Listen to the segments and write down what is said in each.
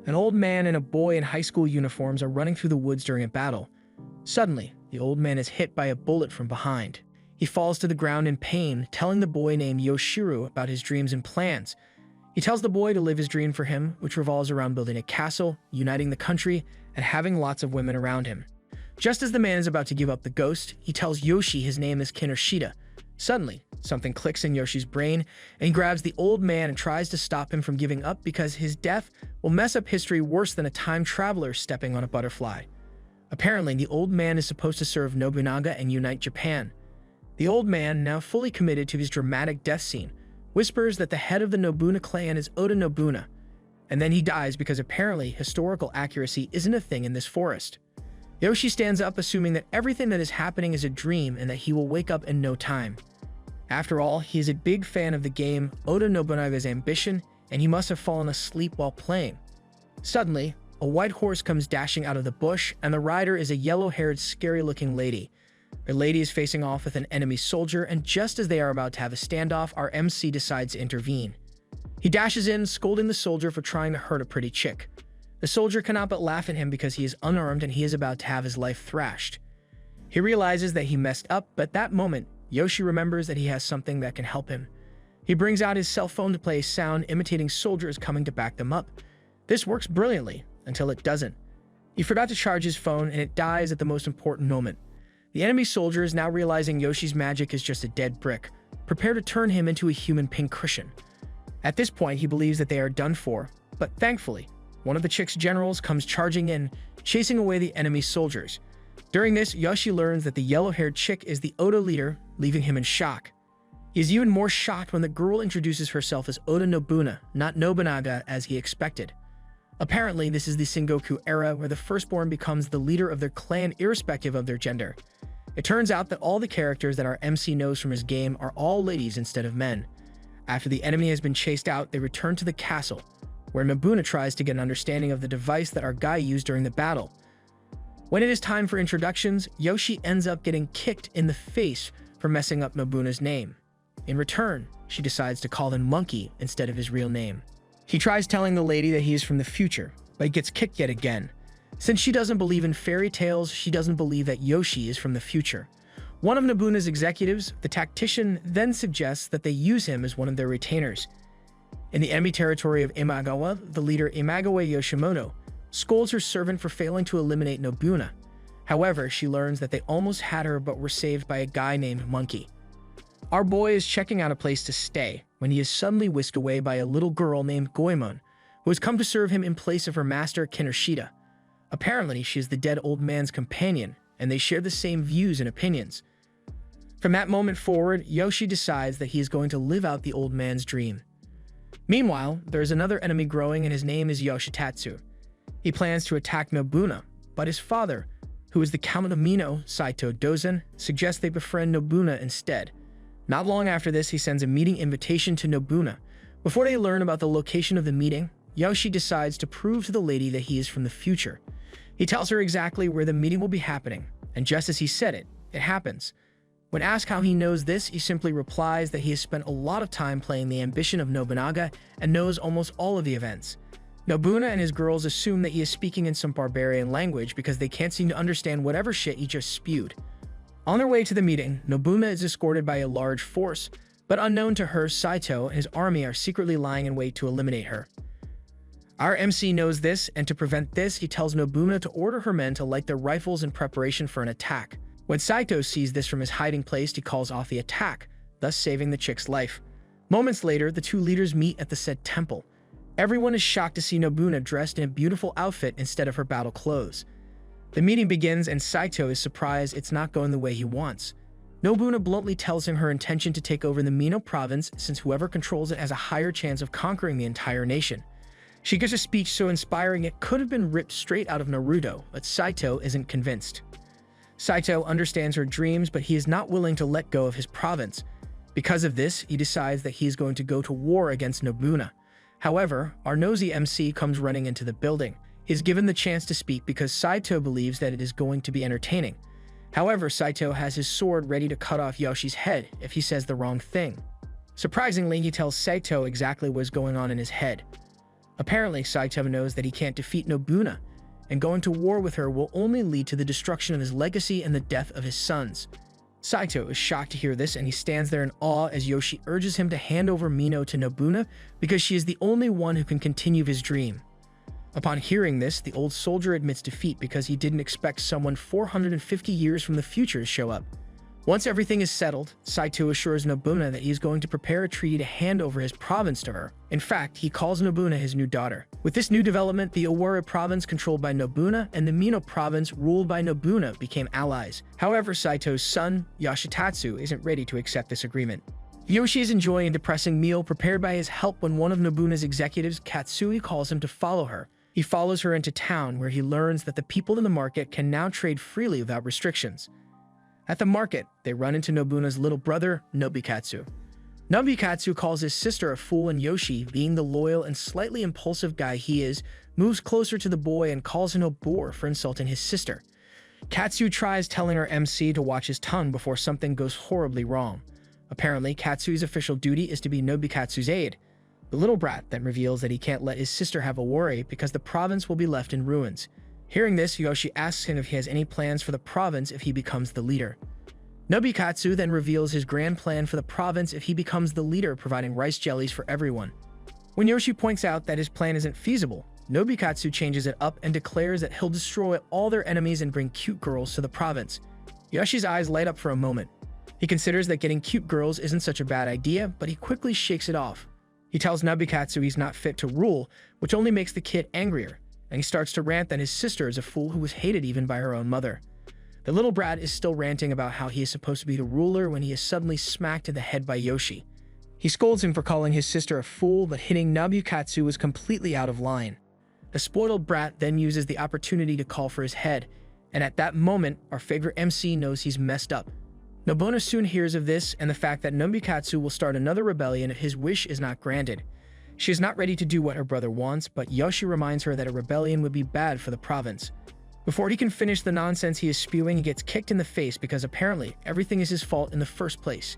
An old man and a boy in high school uniforms are running through the woods during a battle. Suddenly, the old man is hit by a bullet from behind. He falls to the ground in pain, telling the boy named Yoshiru about his dreams and plans. He tells the boy to live his dream for him, which revolves around building a castle, uniting the country, and having lots of women around him. Just as the man is about to give up the ghost, he tells Yoshi his name is Kinoshita. Suddenly, something clicks in Yoshi's brain, and he grabs the old man and tries to stop him from giving up because his death will mess up history worse than a time traveler stepping on a butterfly. Apparently, the old man is supposed to serve Nobunaga and unite Japan. The old man, now fully committed to his dramatic death scene, whispers that the head of the Nobuna clan is Oda Nobuna, and then he dies because apparently historical accuracy isn't a thing in this forest. Yoshi stands up assuming that everything that is happening is a dream and that he will wake up in no time. After all, he is a big fan of the game Oda Nobunaga's Ambition, and he must have fallen asleep while playing. Suddenly, a white horse comes dashing out of the bush, and the rider is a yellow-haired, scary-looking lady. The lady is facing off with an enemy soldier, and just as they are about to have a standoff, our MC decides to intervene. He dashes in, scolding the soldier for trying to hurt a pretty chick. The soldier cannot but laugh at him because he is unarmed and he is about to have his life thrashed. He realizes that he messed up, but at that moment, Yoshi remembers that he has something that can help him. He brings out his cell phone to play a sound imitating soldiers coming to back them up. This works brilliantly, until it doesn't. He forgot to charge his phone and it dies at the most important moment. The enemy soldiers, now realizing Yoshi's magic is just a dead brick, prepare to turn him into a human pincushion. At this point, he believes that they are done for, but thankfully, one of the chick's generals comes charging in, chasing away the enemy soldiers. During this, Yoshi learns that the yellow-haired chick is the Oda leader, leaving him in shock. He is even more shocked when the girl introduces herself as Oda Nobuna, not Nobunaga as he expected. Apparently, this is the Sengoku era where the firstborn becomes the leader of their clan irrespective of their gender. It turns out that all the characters that our MC knows from his game are all ladies instead of men. After the enemy has been chased out, they return to the castle, where Nobuna tries to get an understanding of the device that our guy used during the battle. When it is time for introductions, Yoshi ends up getting kicked in the face for messing up Nobuna's name. In return, she decides to call him Monkey instead of his real name. He tries telling the lady that he is from the future, but he gets kicked yet again. Since she doesn't believe in fairy tales, she doesn't believe that Yoshi is from the future. One of Nobuna's executives, the tactician, then suggests that they use him as one of their retainers. In the enemy territory of Imagawa, the leader Imagawa Yoshimoto scolds her servant for failing to eliminate Nobuna. However, she learns that they almost had her but were saved by a guy named Monkey. Our boy is checking out a place to stay when he is suddenly whisked away by a little girl named Goemon, who has come to serve him in place of her master Kinoshita. Apparently, she is the dead old man's companion, and they share the same views and opinions. From that moment forward, Yoshi decides that he is going to live out the old man's dream. Meanwhile, there is another enemy growing and his name is Yoshitatsu. He plans to attack Nobuna, but his father, who is the Count of Mino, Saito Dozen, suggests they befriend Nobuna instead. Not long after this, he sends a meeting invitation to Nobuna. Before they learn about the location of the meeting, Yoshi decides to prove to the lady that he is from the future. He tells her exactly where the meeting will be happening, and just as he said it, it happens. When asked how he knows this, he simply replies that he has spent a lot of time playing the Ambition of Nobunaga and knows almost all of the events. Nobuna and his girls assume that he is speaking in some barbarian language because they can't seem to understand whatever shit he just spewed. On their way to the meeting, Nobuna is escorted by a large force, but unknown to her, Saito and his army are secretly lying in wait to eliminate her. Our MC knows this, and to prevent this, he tells Nobuna to order her men to light their rifles in preparation for an attack. When Saito sees this from his hiding place, he calls off the attack, thus saving the chick's life. Moments later, the two leaders meet at the said temple. Everyone is shocked to see Nobuna dressed in a beautiful outfit instead of her battle clothes. The meeting begins and Saito is surprised it's not going the way he wants. Nobuna bluntly tells him her intention to take over the Mino province since whoever controls it has a higher chance of conquering the entire nation. She gives a speech so inspiring it could have been ripped straight out of Naruto, but Saito isn't convinced. Saito understands her dreams, but he is not willing to let go of his province. Because of this, he decides that he is going to go to war against Nobuna. However, our nosy MC comes running into the building. He is given the chance to speak because Saito believes that it is going to be entertaining. However, Saito has his sword ready to cut off Yoshi's head if he says the wrong thing. Surprisingly, he tells Saito exactly what is going on in his head. Apparently, Saito knows that he can't defeat Nobuna, and going to war with her will only lead to the destruction of his legacy and the death of his sons. Saito is shocked to hear this, and he stands there in awe as Yoshi urges him to hand over Mino to Nobuna because she is the only one who can continue his dream. Upon hearing this, the old soldier admits defeat because he didn't expect someone 450 years from the future to show up. Once everything is settled, Saito assures Nobuna that he is going to prepare a treaty to hand over his province to her. In fact, he calls Nobuna his new daughter. With this new development, the Owari province controlled by Nobuna and the Mino province ruled by Nobuna became allies. However, Saito's son, Yoshitatsu, isn't ready to accept this agreement. Yoshi is enjoying a depressing meal prepared by his help when one of Nobuna's executives, Katsui, calls him to follow her. He follows her into town where he learns that the people in the market can now trade freely without restrictions. At the market, they run into Nobuna's little brother, Nobikatsu. Nobikatsu calls his sister a fool, and Yoshi, being the loyal and slightly impulsive guy he is, moves closer to the boy and calls him a boor for insulting his sister. Katsu tries telling her MC to watch his tongue before something goes horribly wrong. Apparently, Katsu's official duty is to be Nobikatsu's aide. The little brat then reveals that he can't let his sister have a worry because the province will be left in ruins. Hearing this, Yoshi asks him if he has any plans for the province if he becomes the leader. Nobikatsu then reveals his grand plan for the province if he becomes the leader, providing rice jellies for everyone. When Yoshi points out that his plan isn't feasible, Nobikatsu changes it up and declares that he'll destroy all their enemies and bring cute girls to the province. Yoshi's eyes light up for a moment. He considers that getting cute girls isn't such a bad idea, but he quickly shakes it off. He tells Nobikatsu he's not fit to rule, which only makes the kid angrier, and he starts to rant that his sister is a fool who was hated even by her own mother. The little brat is still ranting about how he is supposed to be the ruler when he is suddenly smacked in the head by Yoshi. He scolds him for calling his sister a fool, but hitting Nobikatsu is completely out of line. The spoiled brat then uses the opportunity to call for his head, and at that moment, our favorite MC knows he's messed up. Nobuna soon hears of this and the fact that Nobikatsu will start another rebellion if his wish is not granted. She is not ready to do what her brother wants, but Yoshi reminds her that a rebellion would be bad for the province. Before he can finish the nonsense he is spewing, he gets kicked in the face because apparently everything is his fault in the first place.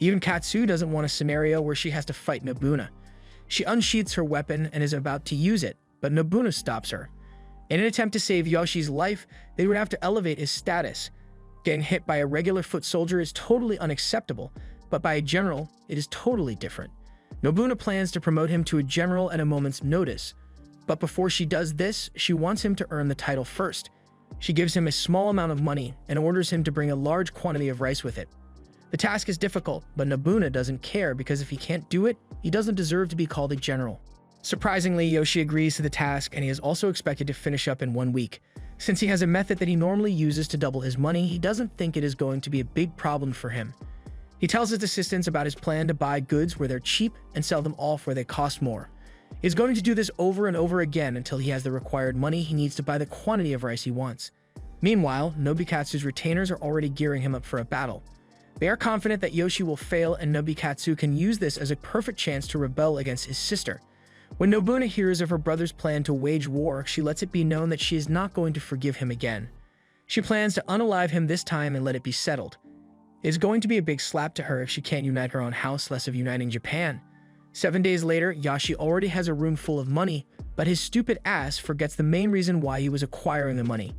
Even Katsu doesn't want a scenario where she has to fight Nobuna. She unsheaths her weapon and is about to use it, but Nobuna stops her. In an attempt to save Yoshi's life, they would have to elevate his status. Getting hit by a regular foot soldier is totally unacceptable, but by a general, it is totally different. Nobuna plans to promote him to a general at a moment's notice, but before she does this, she wants him to earn the title first. She gives him a small amount of money and orders him to bring a large quantity of rice with it. The task is difficult, but Nobuna doesn't care because if he can't do it, he doesn't deserve to be called a general. Surprisingly, Yoshi agrees to the task, and he is also expected to finish up in 1 week. Since he has a method that he normally uses to double his money, he doesn't think it is going to be a big problem for him. He tells his assistants about his plan to buy goods where they're cheap and sell them off where they cost more. He's going to do this over and over again until he has the required money he needs to buy the quantity of rice he wants. Meanwhile, Nobikatsu's retainers are already gearing him up for a battle. They are confident that Yoshi will fail, and Nobikatsu can use this as a perfect chance to rebel against his sister. When Nobuna hears of her brother's plan to wage war, she lets it be known that she is not going to forgive him again. She plans to unalive him this time and let it be settled. It is going to be a big slap to her if she can't unite her own house, less of uniting Japan. 7 days later, Yoshi already has a room full of money, but his stupid ass forgets the main reason why he was acquiring the money.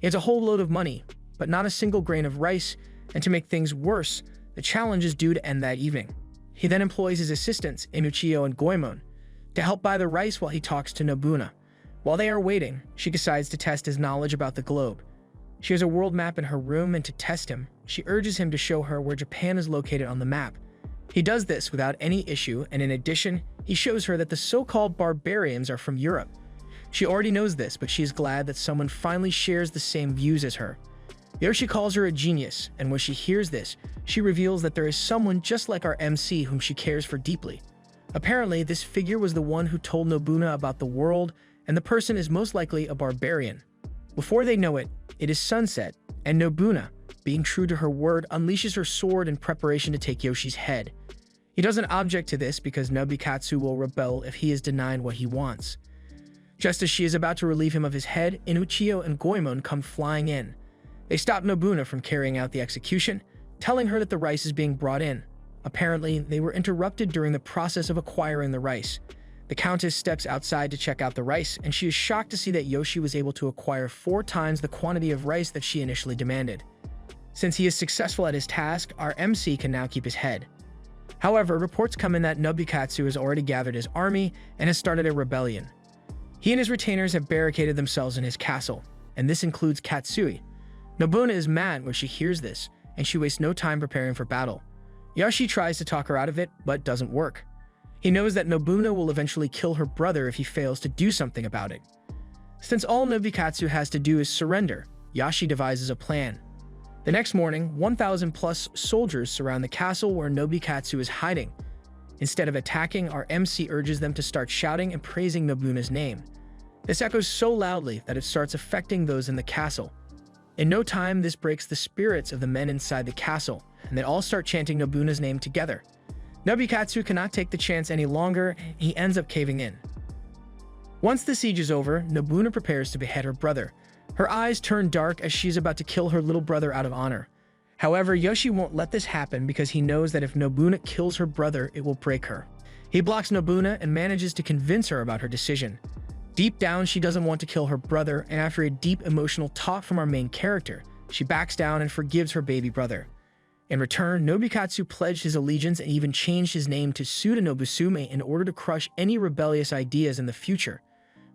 He has a whole load of money, but not a single grain of rice, and to make things worse, the challenge is due to end that evening. He then employs his assistants, Inuchiyo and Goemon, to help buy the rice while he talks to Nobuna. While they are waiting, she decides to test his knowledge about the globe. She has a world map in her room, and to test him, she urges him to show her where Japan is located on the map. He does this without any issue, and in addition, he shows her that the so-called barbarians are from Europe. She already knows this, but she is glad that someone finally shares the same views as her. Yoshi calls her a genius, and when she hears this, she reveals that there is someone just like our MC whom she cares for deeply. Apparently, this figure was the one who told Nobuna about the world, and the person is most likely a barbarian. Before they know it, it is sunset, and Nobuna, being true to her word, unleashes her sword in preparation to take Yoshi's head. He doesn't object to this because Nobikatsu will rebel if he is denied what he wants. Just as she is about to relieve him of his head, Inuchiyo and Goemon come flying in. They stop Nobuna from carrying out the execution, telling her that the rice is being brought in. Apparently, they were interrupted during the process of acquiring the rice. The Countess steps outside to check out the rice, and she is shocked to see that Yoshi was able to acquire 4 times the quantity of rice that she initially demanded. Since he is successful at his task, our MC can now keep his head. However, reports come in that Nobukatsu has already gathered his army and has started a rebellion. He and his retainers have barricaded themselves in his castle, and this includes Katsui. Nobuna is mad when she hears this, and she wastes no time preparing for battle. Yoshi tries to talk her out of it, but doesn't work. He knows that Nobuna will eventually kill her brother if he fails to do something about it. Since all Nobukatsu has to do is surrender, Yoshi devises a plan. The next morning, 1,000 plus soldiers surround the castle where Nobukatsu is hiding. Instead of attacking, our MC urges them to start shouting and praising Nobuna's name. This echoes so loudly that it starts affecting those in the castle. In no time, this breaks the spirits of the men inside the castle, and they all start chanting Nobuna's name together. Nobukatsu cannot take the chance any longer, and he ends up caving in. Once the siege is over, Nobuna prepares to behead her brother. Her eyes turn dark as she's about to kill her little brother out of honor. However, Yoshi won't let this happen because he knows that if Nobuna kills her brother, it will break her. He blocks Nobuna and manages to convince her about her decision. Deep down, she doesn't want to kill her brother, and after a deep emotional talk from our main character, she backs down and forgives her baby brother. In return, Nobukatsu pledged his allegiance and even changed his name to Suda Nobusume in order to crush any rebellious ideas in the future.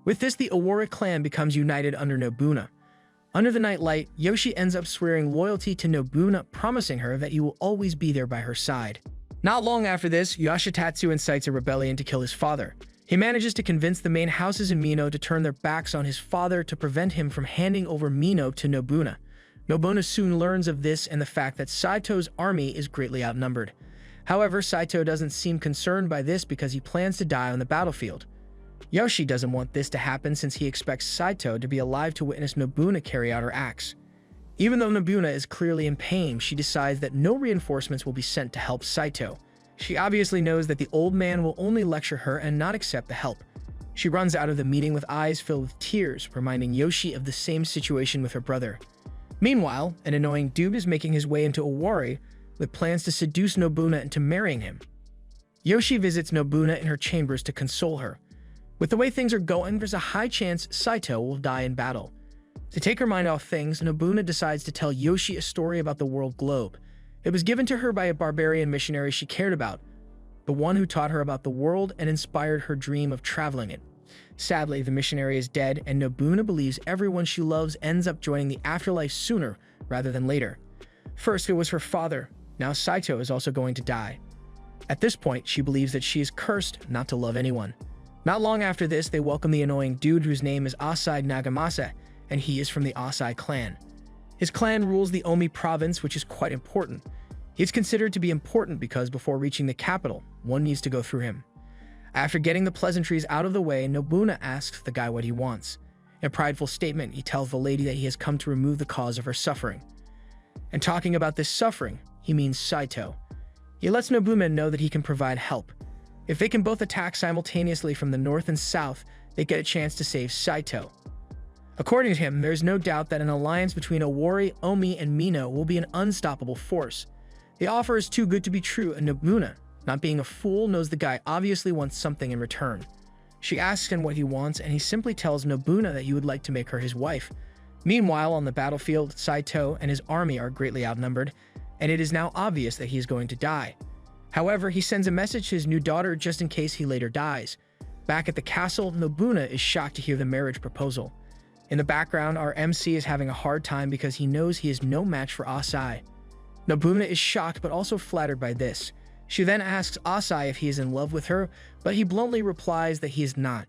With this, the Owari clan becomes united under Nobuna. Under the nightlight, Yoshi ends up swearing loyalty to Nobuna, promising her that he will always be there by her side. Not long after this, Yoshitatsu incites a rebellion to kill his father. He manages to convince the main houses in Mino to turn their backs on his father to prevent him from handing over Mino to Nobuna. Nobuna soon learns of this and the fact that Saito's army is greatly outnumbered. However, Saito doesn't seem concerned by this because he plans to die on the battlefield. Yoshi doesn't want this to happen since he expects Saito to be alive to witness Nobuna carry out her acts. Even though Nobuna is clearly in pain, she decides that no reinforcements will be sent to help Saito. She obviously knows that the old man will only lecture her and not accept the help. She runs out of the meeting with eyes filled with tears, reminding Yoshi of the same situation with her brother. Meanwhile, an annoying dude is making his way into Owari with plans to seduce Nobuna into marrying him. Yoshi visits Nobuna in her chambers to console her. With the way things are going, there's a high chance Saito will die in battle. To take her mind off things, Nobuna decides to tell Yoshi a story about the world globe. It was given to her by a barbarian missionary she cared about, the one who taught her about the world and inspired her dream of traveling it. Sadly, the missionary is dead, and Nobuna believes everyone she loves ends up joining the afterlife sooner rather than later. First, it was her father. Now Saito is also going to die. At this point, she believes that she is cursed not to love anyone. Not long after this, they welcome the annoying dude whose name is Asai Nagamasa, and he is from the Asai clan. His clan rules the Omi province, which is quite important. He is considered to be important because before reaching the capital, one needs to go through him. After getting the pleasantries out of the way, Nobuna asks the guy what he wants. In a prideful statement, he tells the lady that he has come to remove the cause of her suffering. And talking about this suffering, he means Saito. He lets Nobuna know that he can provide help. If they can both attack simultaneously from the north and south, they get a chance to save Saito. According to him, there is no doubt that an alliance between Owari, Omi, and Mino will be an unstoppable force. The offer is too good to be true, and Nobuna, not being a fool, knows the guy obviously wants something in return. She asks him what he wants, and he simply tells Nobuna that he would like to make her his wife. Meanwhile, on the battlefield, Saito and his army are greatly outnumbered, and it is now obvious that he is going to die. However, he sends a message to his new daughter just in case he later dies. Back at the castle, Nobuna is shocked to hear the marriage proposal. In the background, our MC is having a hard time because he knows he is no match for Asai. Nobuna is shocked but also flattered by this. She then asks Asai if he is in love with her, but he bluntly replies that he is not.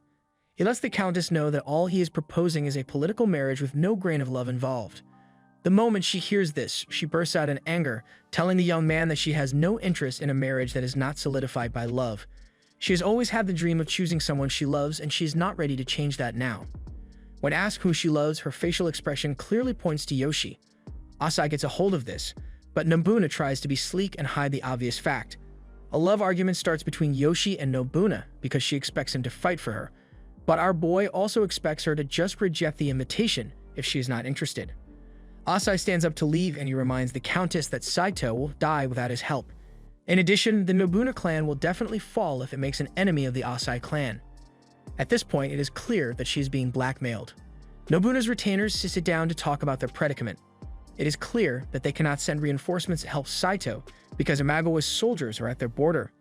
He lets the Countess know that all he is proposing is a political marriage with no grain of love involved. The moment she hears this, she bursts out in anger, telling the young man that she has no interest in a marriage that is not solidified by love. She has always had the dream of choosing someone she loves, and she is not ready to change that now. When asked who she loves, her facial expression clearly points to Yoshi. Asai gets a hold of this, but Nobuna tries to be sleek and hide the obvious fact. A love argument starts between Yoshi and Nobuna because she expects him to fight for her, but our boy also expects her to just reject the invitation if she is not interested. Asai stands up to leave, and he reminds the Countess that Saito will die without his help. In addition, the Nobuna clan will definitely fall if it makes an enemy of the Asai clan. At this point, it is clear that she is being blackmailed. Nobuna's retainers sit down to talk about their predicament. It is clear that they cannot send reinforcements to help Saito because Imagawa's soldiers are at their border.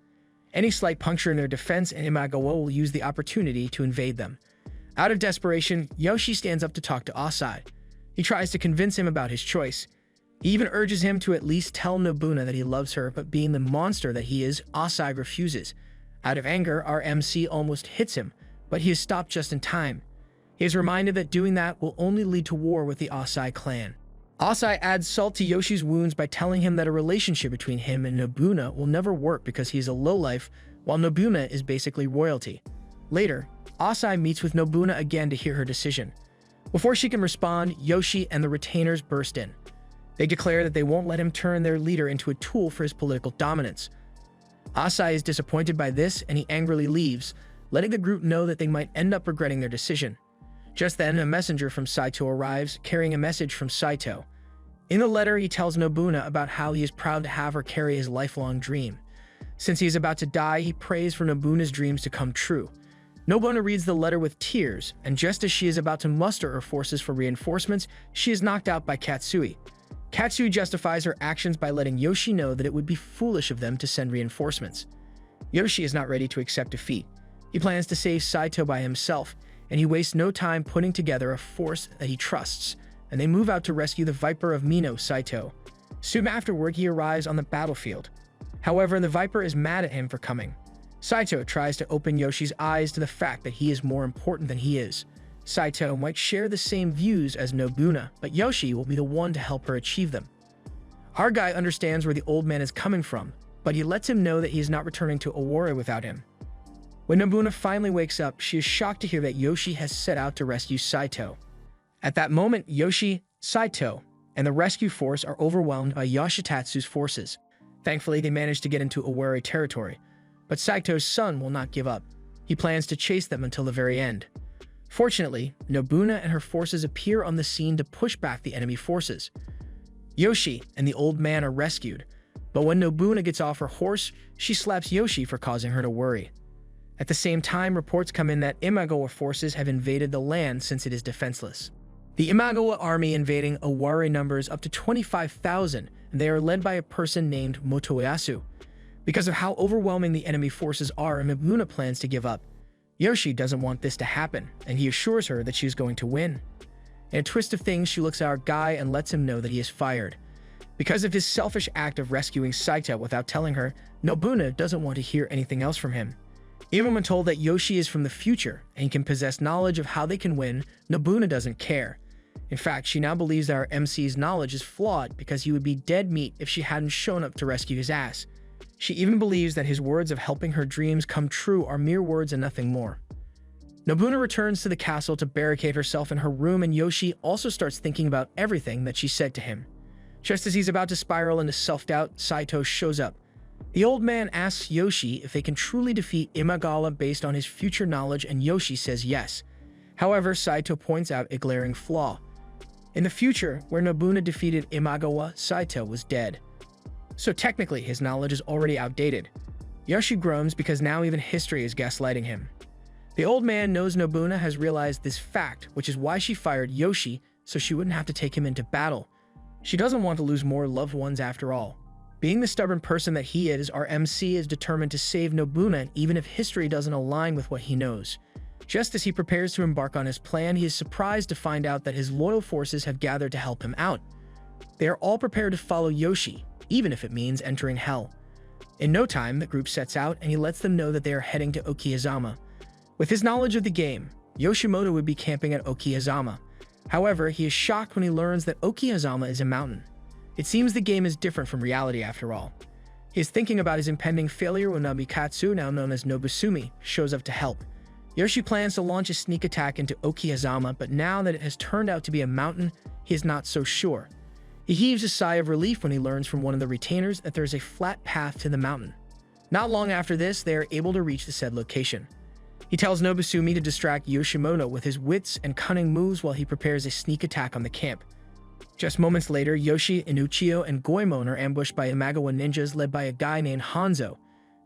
Any slight puncture in their defense and Imagawa will use the opportunity to invade them. Out of desperation, Yoshi stands up to talk to Asai. He tries to convince him about his choice. He even urges him to at least tell Nobuna that he loves her, but being the monster that he is, Asai refuses. Out of anger, our MC almost hits him, but he is stopped just in time. He is reminded that doing that will only lead to war with the Asai clan. Asai adds salt to Yoshi's wounds by telling him that a relationship between him and Nobuna will never work because he is a lowlife, while Nobuna is basically royalty. Later, Asai meets with Nobuna again to hear her decision. Before she can respond, Yoshi and the retainers burst in. They declare that they won't let him turn their leader into a tool for his political dominance. Asai is disappointed by this and he angrily leaves, letting the group know that they might end up regretting their decision. Just then, a messenger from Saito arrives, carrying a message from Saito. In the letter, he tells Nobuna about how he is proud to have her carry his lifelong dream. Since he is about to die, he prays for Nobuna's dreams to come true. Nobuna reads the letter with tears, and just as she is about to muster her forces for reinforcements, she is knocked out by Katsui. Katsui justifies her actions by letting Yoshi know that it would be foolish of them to send reinforcements. Yoshi is not ready to accept defeat. He plans to save Saito by himself, and he wastes no time putting together a force that he trusts, and they move out to rescue the Viper of Mino, Saito. Soon afterward, he arrives on the battlefield. However, the Viper is mad at him for coming. Saito tries to open Yoshi's eyes to the fact that he is more important than he is. Saito might share the same views as Nobuna, but Yoshi will be the one to help her achieve them. Our guy understands where the old man is coming from, but he lets him know that he is not returning to Owari without him. When Nobuna finally wakes up, she is shocked to hear that Yoshi has set out to rescue Saito. At that moment, Yoshi, Saito, and the rescue force are overwhelmed by Yoshitatsu's forces. Thankfully, they manage to get into Owari territory, but Saito's son will not give up. He plans to chase them until the very end. Fortunately, Nobuna and her forces appear on the scene to push back the enemy forces. Yoshi and the old man are rescued, but when Nobuna gets off her horse, she slaps Yoshi for causing her to worry. At the same time, reports come in that Imagawa forces have invaded the land since it is defenseless. The Imagawa army invading Owari numbers up to 25,000, and they are led by a person named Motoyasu. Because of how overwhelming the enemy forces are, Nobuna plans to give up. Yoshi doesn't want this to happen, and he assures her that she is going to win. In a twist of things, she looks at our guy and lets him know that he is fired. Because of his selfish act of rescuing Saito without telling her, Nobuna doesn't want to hear anything else from him. Even when told that Yoshi is from the future and he can possess knowledge of how they can win, Nobuna doesn't care. In fact, she now believes that our MC's knowledge is flawed because he would be dead meat if she hadn't shown up to rescue his ass. She even believes that his words of helping her dreams come true are mere words and nothing more. Nobuna returns to the castle to barricade herself in her room, and Yoshi also starts thinking about everything that she said to him. Just as he's about to spiral into self-doubt, Saito shows up. The old man asks Yoshi if they can truly defeat Imagawa based on his future knowledge, and Yoshi says yes. However, Saito points out a glaring flaw. In the future, where Nobuna defeated Imagawa, Saito was dead. So technically, his knowledge is already outdated. Yoshi groans because now even history is gaslighting him. The old man knows Nobuna has realized this fact, which is why she fired Yoshi, so she wouldn't have to take him into battle. She doesn't want to lose more loved ones after all. Being the stubborn person that he is, our MC is determined to save Nobuna even if history doesn't align with what he knows. Just as he prepares to embark on his plan, he is surprised to find out that his loyal forces have gathered to help him out. They are all prepared to follow Yoshi, even if it means entering hell. In no time, the group sets out and he lets them know that they are heading to Okehazama. With his knowledge of the game, Yoshimoto would be camping at Okehazama. However, he is shocked when he learns that Okehazama is a mountain. It seems the game is different from reality after all. He is thinking about his impending failure when Nobikatsu, now known as Nobusumi, shows up to help. Yoshi plans to launch a sneak attack into Okehazama, but now that it has turned out to be a mountain, he is not so sure. He heaves a sigh of relief when he learns from one of the retainers that there is a flat path to the mountain. Not long after this, they are able to reach the said location. He tells Nobusumi to distract Yoshimoto with his wits and cunning moves while he prepares a sneak attack on the camp. Just moments later, Yoshi, Inuchio, and Goemon are ambushed by Imagawa ninjas led by a guy named Hanzo.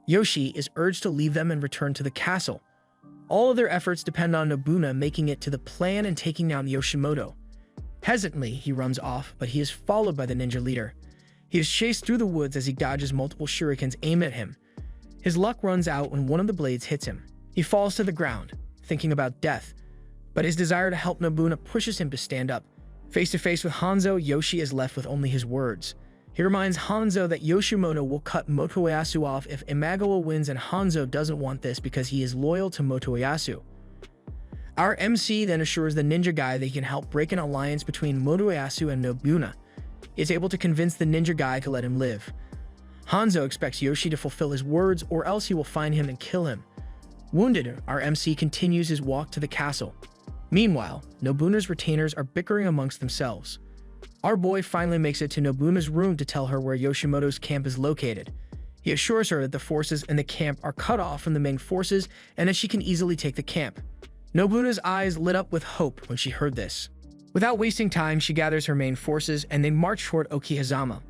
Yoshi is urged to leave them and return to the castle. All of their efforts depend on Nobuna making it to the plan and taking down Yoshimoto. Hesitantly, he runs off, but he is followed by the ninja leader. He is chased through the woods as he dodges multiple shurikens aimed at him. His luck runs out when one of the blades hits him. He falls to the ground, thinking about death, but his desire to help Nobuna pushes him to stand up. Face to face with Hanzo, Yoshi is left with only his words. He reminds Hanzo that Yoshimoto will cut Motoyasu off if Imagawa wins, and Hanzo doesn't want this because he is loyal to Motoyasu. Our MC then assures the ninja guy that he can help break an alliance between Motoyasu and Nobuna. He is able to convince the ninja guy to let him live. Hanzo expects Yoshi to fulfill his words or else he will find him and kill him. Wounded, our MC continues his walk to the castle. Meanwhile, Nobuna's retainers are bickering amongst themselves. Our boy finally makes it to Nobuna's room to tell her where Yoshimoto's camp is located. He assures her that the forces in the camp are cut off from the main forces and that she can easily take the camp. Nobuna's eyes lit up with hope when she heard this. Without wasting time, she gathers her main forces and they march toward Okehazama.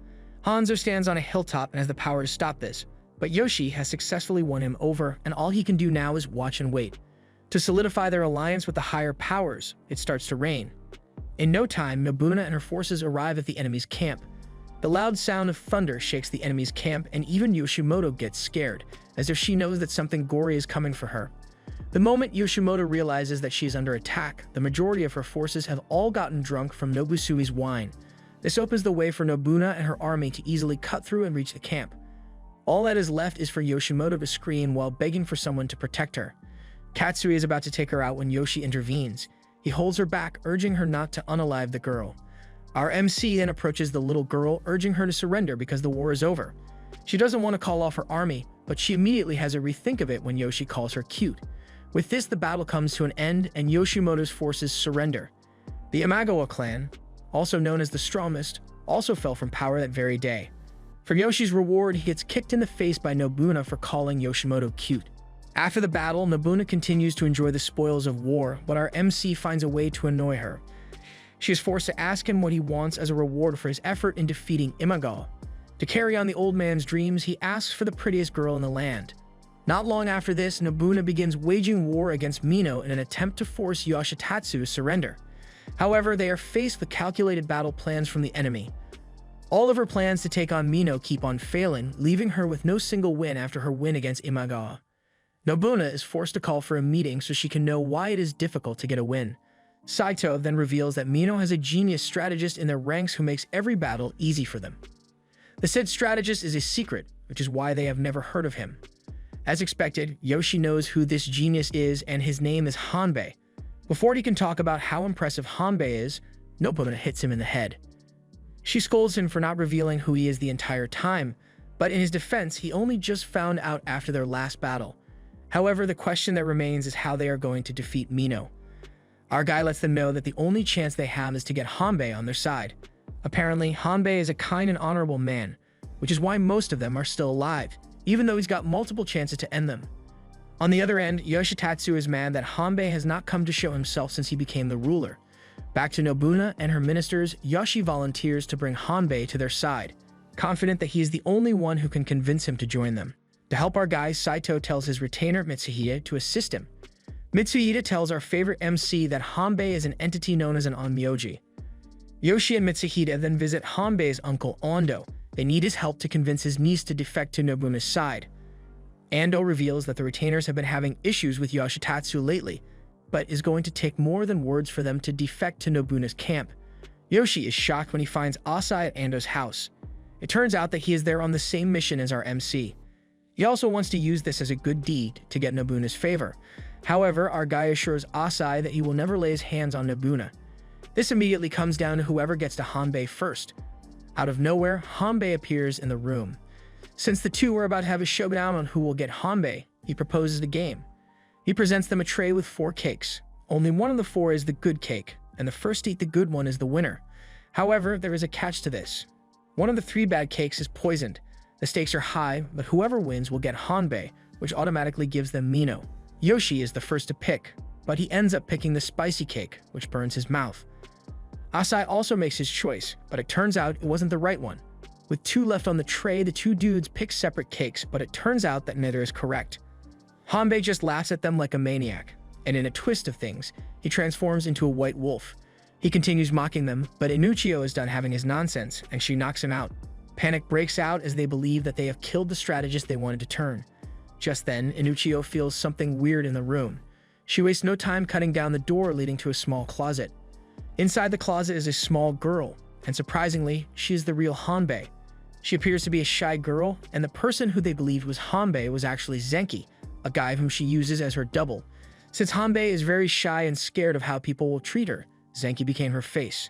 Hanzo stands on a hilltop and has the power to stop this, but Yoshi has successfully won him over and all he can do now is watch and wait. To solidify their alliance with the higher powers, it starts to rain. In no time, Nobuna and her forces arrive at the enemy's camp. The loud sound of thunder shakes the enemy's camp, and even Yoshimoto gets scared, as if she knows that something gory is coming for her. The moment Yoshimoto realizes that she is under attack, the majority of her forces have all gotten drunk from Nobusui's wine. This opens the way for Nobuna and her army to easily cut through and reach the camp. All that is left is for Yoshimoto to scream while begging for someone to protect her. Katsui is about to take her out when Yoshi intervenes. He holds her back, urging her not to unalive the girl. Our MC then approaches the little girl, urging her to surrender because the war is over. She doesn't want to call off her army, but she immediately has a rethink of it when Yoshi calls her cute. With this, the battle comes to an end and Yoshimoto's forces surrender. The Imagawa clan, also known as the strongest, also fell from power that very day. For Yoshi's reward, he gets kicked in the face by Nobuna for calling Yoshimoto cute. After the battle, Nobuna continues to enjoy the spoils of war, but our MC finds a way to annoy her. She is forced to ask him what he wants as a reward for his effort in defeating Imagawa. To carry on the old man's dreams, he asks for the prettiest girl in the land. Not long after this, Nobuna begins waging war against Mino in an attempt to force Yoshitatsu to surrender. However, they are faced with calculated battle plans from the enemy. All of her plans to take on Mino keep on failing, leaving her with no single win after her win against Imagawa. Nobuna is forced to call for a meeting so she can know why it is difficult to get a win. Saito then reveals that Mino has a genius strategist in their ranks who makes every battle easy for them. The said strategist is a secret, which is why they have never heard of him. As expected, Yoshi knows who this genius is and his name is Hanbei. Before he can talk about how impressive Hanbei is, Nobuna hits him in the head. She scolds him for not revealing who he is the entire time, but in his defense, he only just found out after their last battle. However, the question that remains is how they are going to defeat Mino. Our guy lets them know that the only chance they have is to get Hanbei on their side. Apparently, Hanbei is a kind and honorable man, which is why most of them are still alive, even though he's got multiple chances to end them. On the other end, Yoshitatsu is mad that Hanbei has not come to show himself since he became the ruler. Back to Nobuna and her ministers, Yoshi volunteers to bring Hanbei to their side, confident that he is the only one who can convince him to join them. To help our guy, Saito tells his retainer Mitsuhide to assist him. Mitsuhide tells our favorite MC that Hanbei is an entity known as an onmyoji. Yoshi and Mitsuhide then visit Hanbei's uncle Ando. They need his help to convince his niece to defect to Nobuna's side. Ando reveals that the retainers have been having issues with Yoshitatsu lately, but is going to take more than words for them to defect to Nobuna's camp. Yoshi is shocked when he finds Asai at Ando's house. It turns out that he is there on the same mission as our MC. He also wants to use this as a good deed to get Nobuna's favor. However, our guy assures Asai that he will never lay his hands on Nobuna. This immediately comes down to whoever gets to Hanbei first. Out of nowhere, Hanbei appears in the room. Since the two are about to have a showdown on who will get Hanbei, he proposes a game. He presents them a tray with 4 cakes. Only one of the 4 is the good cake, and the first to eat the good one is the winner. However, there is a catch to this. One of the 3 bad cakes is poisoned. The stakes are high, but whoever wins will get Hanbei, which automatically gives them Mino. Yoshi is the first to pick, but he ends up picking the spicy cake, which burns his mouth. Asai also makes his choice, but it turns out it wasn't the right one. With 2 left on the tray, the 2 dudes pick separate cakes, but it turns out that neither is correct. Hanbei just laughs at them like a maniac, and in a twist of things, he transforms into a white wolf. He continues mocking them, but Inuchio is done having his nonsense, and she knocks him out. Panic breaks out as they believe that they have killed the strategist they wanted to turn. Just then, Inuchio feels something weird in the room. She wastes no time cutting down the door leading to a small closet. Inside the closet is a small girl, and surprisingly, she is the real Hanbei. She appears to be a shy girl, and the person who they believed was Hanbei was actually Zenki, a guy whom she uses as her double. Since Hanbei is very shy and scared of how people will treat her, Zenki became her face.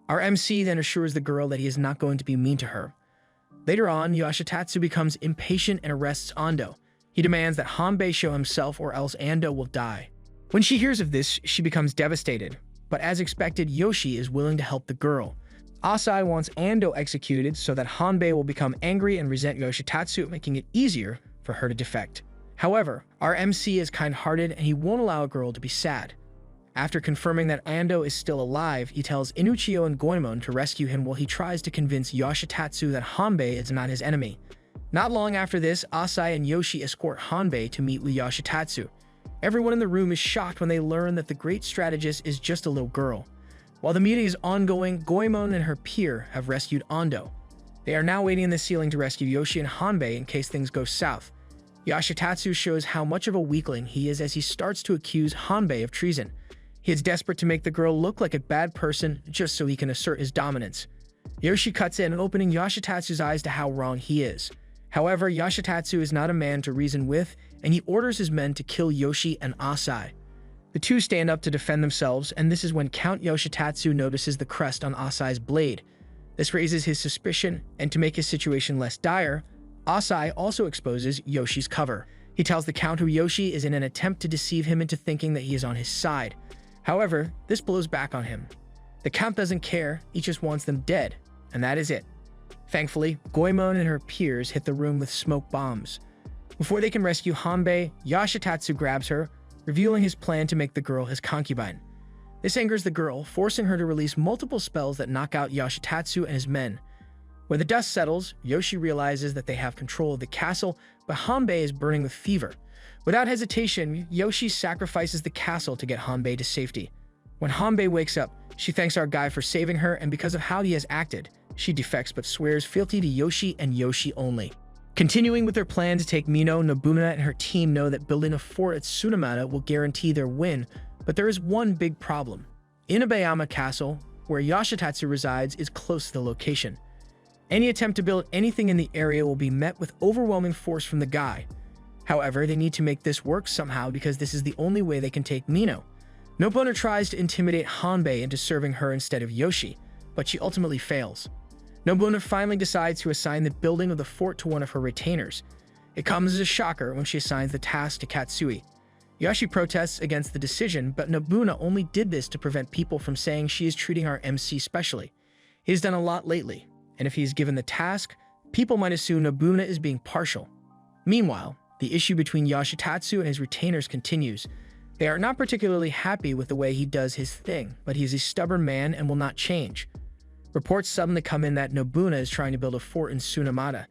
Our MC then assures the girl that he is not going to be mean to her. Later on, Yoshitatsu becomes impatient and arrests Ando. He demands that Hanbei show himself or else Ando will die. When she hears of this, she becomes devastated, but as expected, Yoshi is willing to help the girl. Asai wants Ando executed so that Hanbei will become angry and resent Yoshitatsu, making it easier for her to defect. However, our MC is kind-hearted and he won't allow a girl to be sad. After confirming that Ando is still alive, he tells Inuchio and Goemon to rescue him while he tries to convince Yoshitatsu that Hanbei is not his enemy. Not long after this, Asai and Yoshi escort Hanbei to meet with Yoshitatsu. Everyone in the room is shocked when they learn that the great strategist is just a little girl. While the meeting is ongoing, Goemon and her peer have rescued Ando. They are now waiting in the ceiling to rescue Yoshi and Hanbei in case things go south. Yoshitatsu shows how much of a weakling he is as he starts to accuse Hanbei of treason. He is desperate to make the girl look like a bad person just so he can assert his dominance. Yoshi cuts in, opening Yoshitatsu's eyes to how wrong he is. However, Yoshitatsu is not a man to reason with, and he orders his men to kill Yoshi and Asai. The two stand up to defend themselves, and this is when Count Yoshitatsu notices the crest on Asai's blade. This raises his suspicion, and to make his situation less dire, Asai also exposes Yoshi's cover. He tells the Count who Yoshi is in an attempt to deceive him into thinking that he is on his side. However, this blows back on him. The Count doesn't care, he just wants them dead, and that is it. Thankfully, Goemon and her peers hit the room with smoke bombs. Before they can rescue Hanbei, Yoshitatsu grabs her, revealing his plan to make the girl his concubine. This angers the girl, forcing her to release multiple spells that knock out Yoshitatsu and his men. When the dust settles, Yoshi realizes that they have control of the castle, but Hanbei is burning with fever. Without hesitation, Yoshi sacrifices the castle to get Hanbei to safety. When Hanbei wakes up, she thanks our guy for saving her, and because of how he has acted, she defects but swears fealty to Yoshi and Yoshi only. Continuing with their plan to take Mino, Nobuna and her team know that building a fort at Tsunemata will guarantee their win, but there is one big problem. Inabayama Castle, where Yoshitatsu resides, is close to the location. Any attempt to build anything in the area will be met with overwhelming force from the guy. However, they need to make this work somehow because this is the only way they can take Mino. Nobuna tries to intimidate Hanbei into serving her instead of Yoshi, but she ultimately fails. Nobuna finally decides to assign the building of the fort to one of her retainers. It comes as a shocker when she assigns the task to Katsui. Yoshi protests against the decision, but Nobuna only did this to prevent people from saying she is treating our MC specially. He has done a lot lately, and if he is given the task, people might assume Nobuna is being partial. Meanwhile, the issue between Yoshitatsu and his retainers continues. They are not particularly happy with the way he does his thing, but he is a stubborn man and will not change. Reports suddenly come in that Nobuna is trying to build a fort in Tsunemata.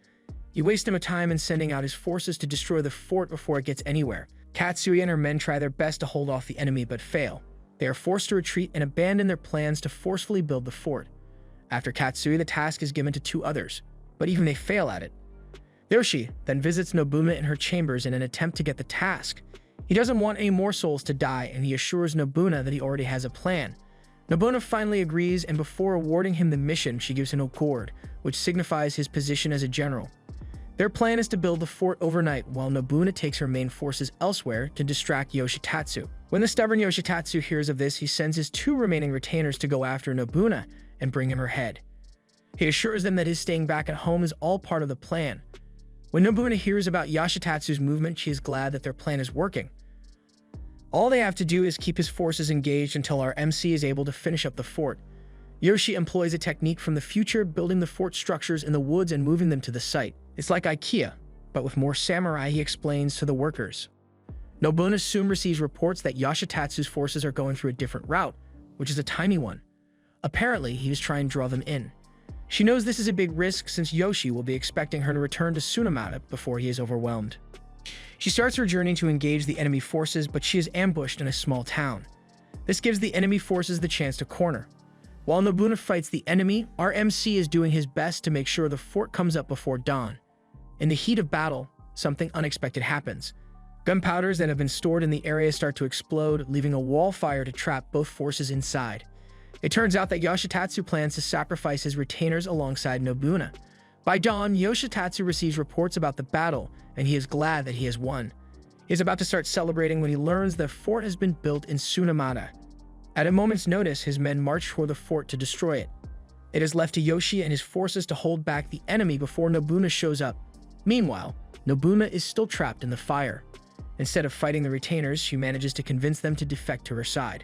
You waste him time in sending out his forces to destroy the fort before it gets anywhere. Katsui and her men try their best to hold off the enemy but fail. They are forced to retreat and abandon their plans to forcefully build the fort. After Katsui, the task is given to two others, but even they fail at it. Yoshi then visits Nobuna in her chambers in an attempt to get the task. He doesn't want any more souls to die, and he assures Nobuna that he already has a plan. Nobuna finally agrees, and before awarding him the mission, she gives him a gourd, which signifies his position as a general. Their plan is to build the fort overnight, while Nobuna takes her main forces elsewhere to distract Yoshitatsu. When the stubborn Yoshitatsu hears of this, he sends his two remaining retainers to go after Nobuna and bring him her head. He assures them that his staying back at home is all part of the plan. When Nobuna hears about Yoshitatsu's movement, she is glad that their plan is working. All they have to do is keep his forces engaged until our MC is able to finish up the fort. Yoshi employs a technique from the future, building the fort structures in the woods and moving them to the site. It's like IKEA, but with more samurai, he explains to the workers. Nobuna soon receives reports that Yoshitatsu's forces are going through a different route, which is a tiny one. Apparently, he was trying to draw them in. She knows this is a big risk since Yoshi will be expecting her to return to Tsunemata before he is overwhelmed. She starts her journey to engage the enemy forces, but she is ambushed in a small town. This gives the enemy forces the chance to corner. While Nobuna fights the enemy, our MC is doing his best to make sure the fort comes up before dawn. In the heat of battle, something unexpected happens. Gunpowders that have been stored in the area start to explode, leaving a wall fire to trap both forces inside. It turns out that Yoshitatsu plans to sacrifice his retainers alongside Nobuna. By dawn, Yoshitatsu receives reports about the battle, and he is glad that he has won. He is about to start celebrating when he learns the fort has been built in Tsunemata. At a moment's notice, his men march toward the fort to destroy it. It is left to Yoshi and his forces to hold back the enemy before Nobuna shows up. Meanwhile, Nobuna is still trapped in the fire. Instead of fighting the retainers, she manages to convince them to defect to her side.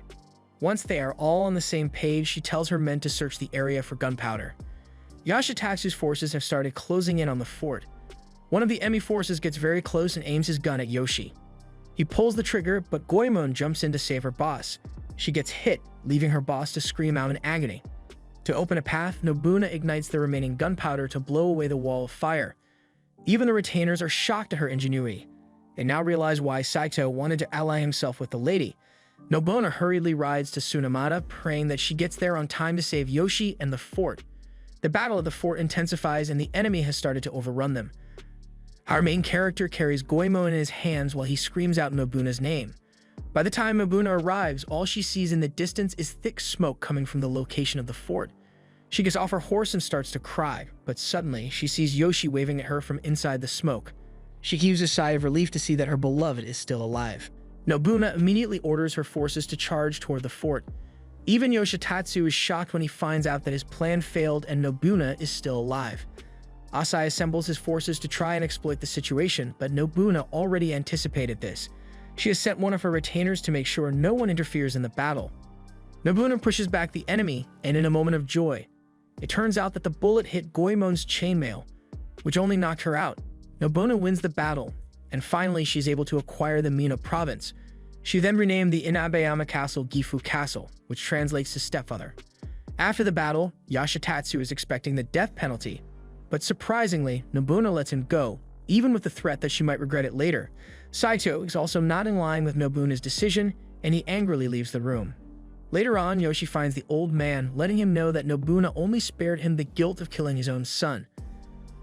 Once they are all on the same page, she tells her men to search the area for gunpowder. Yoshitatsu's forces have started closing in on the fort. One of the enemy forces gets very close and aims his gun at Yoshi. He pulls the trigger, but Goemon jumps in to save her boss. She gets hit, leaving her boss to scream out in agony. To open a path, Nobuna ignites the remaining gunpowder to blow away the wall of fire. Even the retainers are shocked at her ingenuity. They now realize why Saito wanted to ally himself with the lady. Nobuna hurriedly rides to Tsunemata, praying that she gets there on time to save Yoshi and the fort. The battle at the fort intensifies and the enemy has started to overrun them. Our main character carries Goemon in his hands while he screams out Nobuna's name. By the time Nobuna arrives, all she sees in the distance is thick smoke coming from the location of the fort. She gets off her horse and starts to cry, but suddenly she sees Yoshi waving at her from inside the smoke. She heaves a sigh of relief to see that her beloved is still alive. Nobuna immediately orders her forces to charge toward the fort. Even Yoshitatsu is shocked when he finds out that his plan failed and Nobuna is still alive. Asai assembles his forces to try and exploit the situation, but Nobuna already anticipated this. She has sent one of her retainers to make sure no one interferes in the battle. Nobuna pushes back the enemy, and in a moment of joy, it turns out that the bullet hit Goemon's chainmail, which only knocked her out. Nobuna wins the battle, and finally she's able to acquire the Mino province. She then renamed the Inabayama Castle Gifu Castle, which translates to stepfather. After the battle, Yoshitatsu is expecting the death penalty, but surprisingly, Nobuna lets him go, even with the threat that she might regret it later. Saito is also not in line with Nobuna's decision, and he angrily leaves the room. Later on, Yoshi finds the old man, letting him know that Nobuna only spared him the guilt of killing his own son.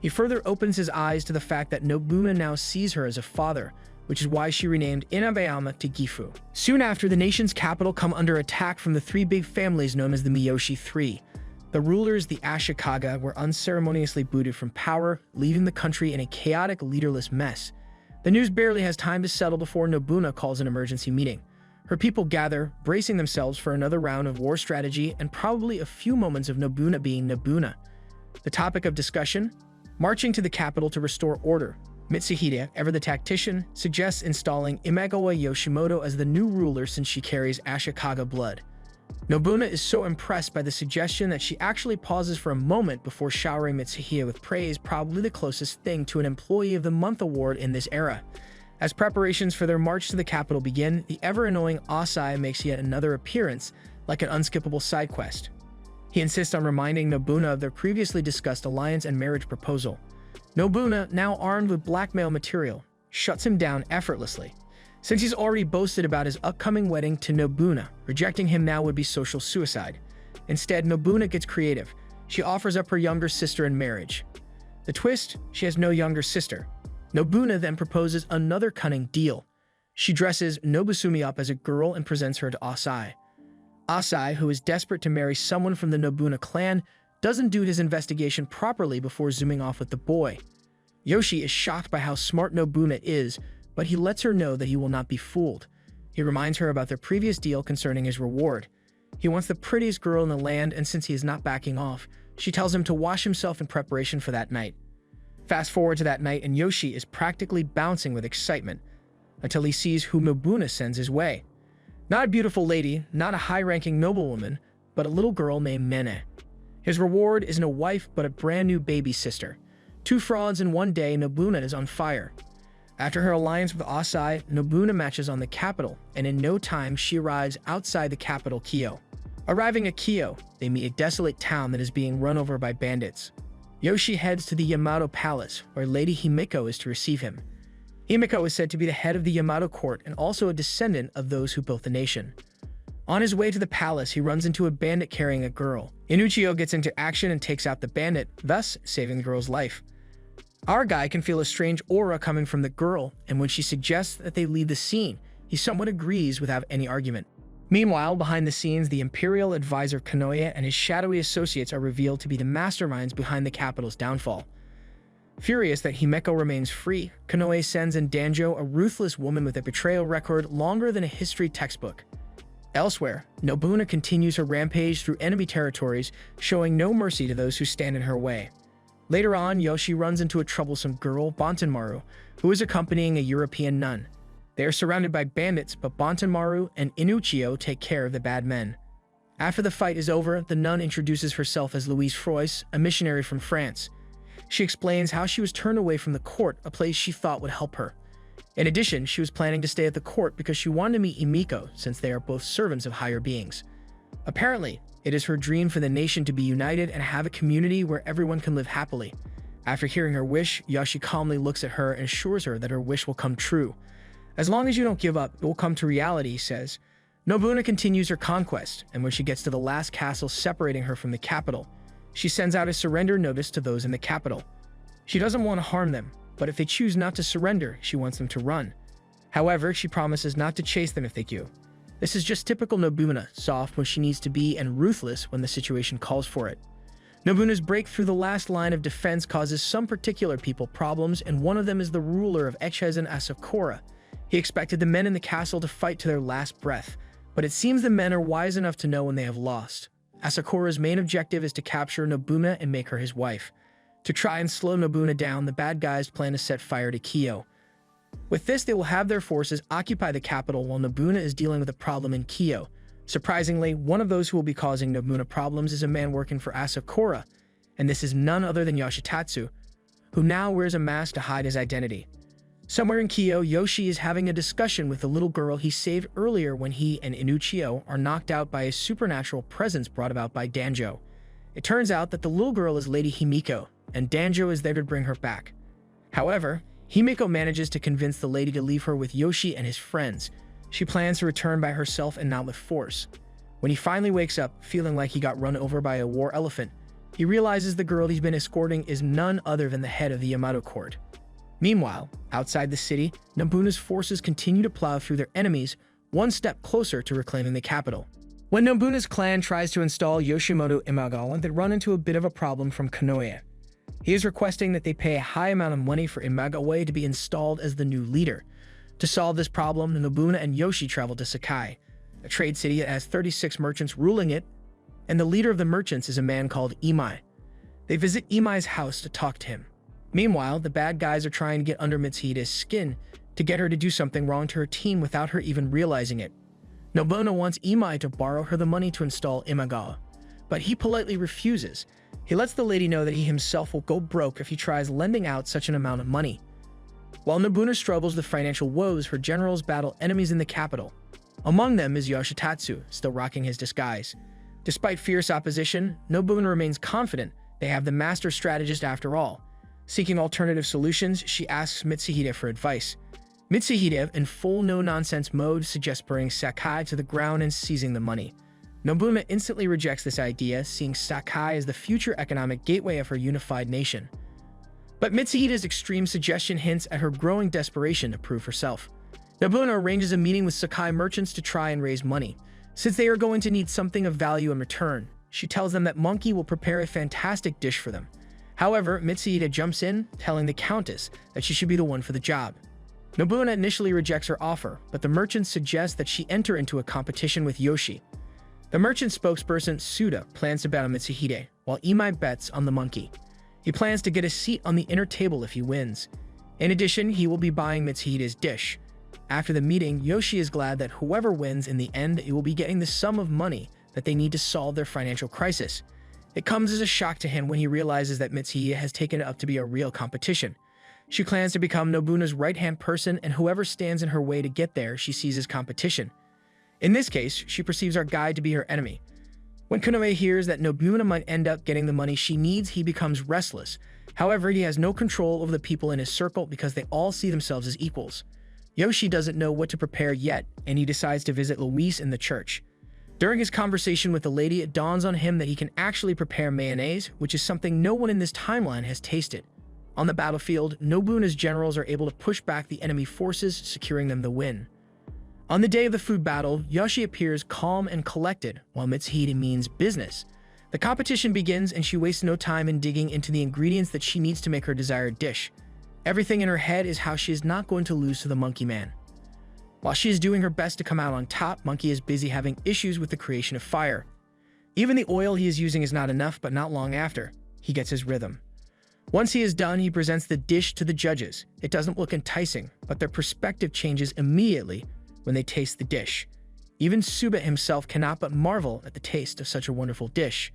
He further opens his eyes to the fact that Nobuna now sees her as a father, which is why she renamed Inabayama to Gifu. Soon after, the nation's capital come under attack from the three big families known as the Miyoshi III. The rulers, the Ashikaga, were unceremoniously booted from power, leaving the country in a chaotic, leaderless mess. The news barely has time to settle before Nobuna calls an emergency meeting. Her people gather, bracing themselves for another round of war strategy and probably a few moments of Nobuna being Nobuna. The topic of discussion? Marching to the capital to restore order. Mitsuhide, ever the tactician, suggests installing Imagawa Yoshimoto as the new ruler since she carries Ashikaga blood. Nobuna is so impressed by the suggestion that she actually pauses for a moment before showering Mitsuhide with praise, probably the closest thing to an Employee of the Month award in this era. As preparations for their march to the capital begin, the ever-annoying Asai makes yet another appearance, like an unskippable side quest. He insists on reminding Nobuna of their previously discussed alliance and marriage proposal. Nobuna, now armed with blackmail material, shuts him down effortlessly. Since he's already boasted about his upcoming wedding to Nobuna, rejecting him now would be social suicide. Instead, Nobuna gets creative. She offers up her younger sister in marriage. The twist? She has no younger sister. Nobuna then proposes another cunning deal. She dresses Nobusumi up as a girl and presents her to Asai. Asai, who is desperate to marry someone from the Nobuna clan, doesn't do his investigation properly before zooming off with the boy. Yoshi is shocked by how smart Nobuna is, but he lets her know that he will not be fooled. He reminds her about their previous deal concerning his reward. He wants the prettiest girl in the land, and since he is not backing off, she tells him to wash himself in preparation for that night. Fast forward to that night, and Yoshi is practically bouncing with excitement until he sees who Nobuna sends his way. Not a beautiful lady, not a high-ranking noblewoman, but a little girl named Mene. His reward isn't a wife, but a brand new baby sister. Two frauds in one day, Nobuna is on fire. After her alliance with Asai, Nobuna matches on the capital, and in no time she arrives outside the capital, Kyo. Arriving at Kyo, they meet a desolate town that is being run over by bandits. Yoshi heads to the Yamato Palace, where Lady Himiko is to receive him. Himiko is said to be the head of the Yamato court and also a descendant of those who built the nation. On his way to the palace, he runs into a bandit carrying a girl. Inuchio gets into action and takes out the bandit, thus saving the girl's life. Our guy can feel a strange aura coming from the girl, and when she suggests that they leave the scene, he somewhat agrees without any argument. Meanwhile, behind the scenes, the Imperial advisor Konoye and his shadowy associates are revealed to be the masterminds behind the capital's downfall. Furious that Himeko remains free, Konoye sends in Danjo, a ruthless woman with a betrayal record longer than a history textbook. Elsewhere, Nobuna continues her rampage through enemy territories, showing no mercy to those who stand in her way. Later on, Yoshi runs into a troublesome girl, Bantenmaru, who is accompanying a European nun. They are surrounded by bandits, but Bantenmaru and Inuchio take care of the bad men. After the fight is over, the nun introduces herself as Louise Froisse, a missionary from France. She explains how she was turned away from the court, a place she thought would help her. In addition, she was planning to stay at the court because she wanted to meet Himiko, since they are both servants of higher beings. Apparently, it is her dream for the nation to be united and have a community where everyone can live happily. After hearing her wish, Yoshi calmly looks at her and assures her that her wish will come true. As long as you don't give up, it will come to reality, he says. Nobuna continues her conquest, and when she gets to the last castle separating her from the capital, she sends out a surrender notice to those in the capital. She doesn't want to harm them, but if they choose not to surrender, she wants them to run. However, she promises not to chase them if they do. This is just typical Nobuna, soft when she needs to be and ruthless when the situation calls for it. Nobuna's break through the last line of defense causes some particular people problems, and one of them is the ruler of Echizen Asakura. He expected the men in the castle to fight to their last breath, but it seems the men are wise enough to know when they have lost. Asakura's main objective is to capture Nobuna and make her his wife. To try and slow Nobuna down, the bad guys plan to set fire to Kyo. With this, they will have their forces occupy the capital while Nobuna is dealing with a problem in Kyo. Surprisingly, one of those who will be causing Nobuna problems is a man working for Asakura, and this is none other than Yoshitatsu, who now wears a mask to hide his identity. Somewhere in Kyo, Yoshi is having a discussion with the little girl he saved earlier when he and Inuchio are knocked out by a supernatural presence brought about by Danjo. It turns out that the little girl is Lady Himiko, and Danjo is there to bring her back. However, Himiko manages to convince the lady to leave her with Yoshi and his friends. She plans to return by herself and not with force. When he finally wakes up, feeling like he got run over by a war elephant, he realizes the girl he's been escorting is none other than the head of the Yamato court. Meanwhile, outside the city, Nobuna's forces continue to plow through their enemies, one step closer to reclaiming the capital. When Nobuna's clan tries to install Yoshimoto Imagawa, they run into a bit of a problem from Konoye. He is requesting that they pay a high amount of money for Imagawa to be installed as the new leader. To solve this problem, Nobuna and Yoshi travel to Sakai, a trade city that has 36 merchants ruling it, and the leader of the merchants is a man called Imai. They visit Imai's house to talk to him. Meanwhile, the bad guys are trying to get under Mitsuhide's skin to get her to do something wrong to her team without her even realizing it. Nobuna wants Imai to borrow her the money to install Imagawa, but he politely refuses. He lets the lady know that he himself will go broke if he tries lending out such an amount of money. While Nobuna struggles with financial woes, her generals battle enemies in the capital. Among them is Yoshitatsu, still rocking his disguise. Despite fierce opposition, Nobuna remains confident they have the master strategist after all. Seeking alternative solutions, she asks Mitsuhide for advice. Mitsuhide, in full no-nonsense mode, suggests burning Sakai to the ground and seizing the money. Nobuna instantly rejects this idea, seeing Sakai as the future economic gateway of her unified nation. But Mitsuhide's extreme suggestion hints at her growing desperation to prove herself. Nobuna arranges a meeting with Sakai merchants to try and raise money. Since they are going to need something of value in return, she tells them that Monkey will prepare a fantastic dish for them. However, Mitsuhide jumps in, telling the Countess that she should be the one for the job. Nobuna initially rejects her offer, but the merchants suggest that she enter into a competition with Yoshi. The merchant spokesperson, Suda, plans to battle Mitsuhide, while Imai bets on the monkey. He plans to get a seat on the inner table if he wins. In addition, he will be buying Mitsuhide's dish. After the meeting, Yoshi is glad that whoever wins in the end, it will be getting the sum of money that they need to solve their financial crisis. It comes as a shock to him when he realizes that Mitsuhide has taken it up to be a real competition. She plans to become Nobuna's right-hand person, and whoever stands in her way to get there, she sees as competition. In this case, she perceives our guide to be her enemy. When Konoe hears that Nobuna might end up getting the money she needs, he becomes restless. However, he has no control over the people in his circle because they all see themselves as equals. Yoshi doesn't know what to prepare yet, and he decides to visit Luis in the church. During his conversation with the lady, it dawns on him that he can actually prepare mayonnaise, which is something no one in this timeline has tasted. On the battlefield, Nobuna's generals are able to push back the enemy forces, securing them the win. On the day of the food battle, Yoshi appears calm and collected, while Mitsuhide means business. The competition begins, and she wastes no time in digging into the ingredients that she needs to make her desired dish. Everything in her head is how she is not going to lose to the Monkey Man. While she is doing her best to come out on top, Monkey is busy having issues with the creation of fire. Even the oil he is using is not enough, but not long after, he gets his rhythm. Once he is done, he presents the dish to the judges. It doesn't look enticing, but their perspective changes immediately when they taste the dish. Even Suba himself cannot but marvel at the taste of such a wonderful dish.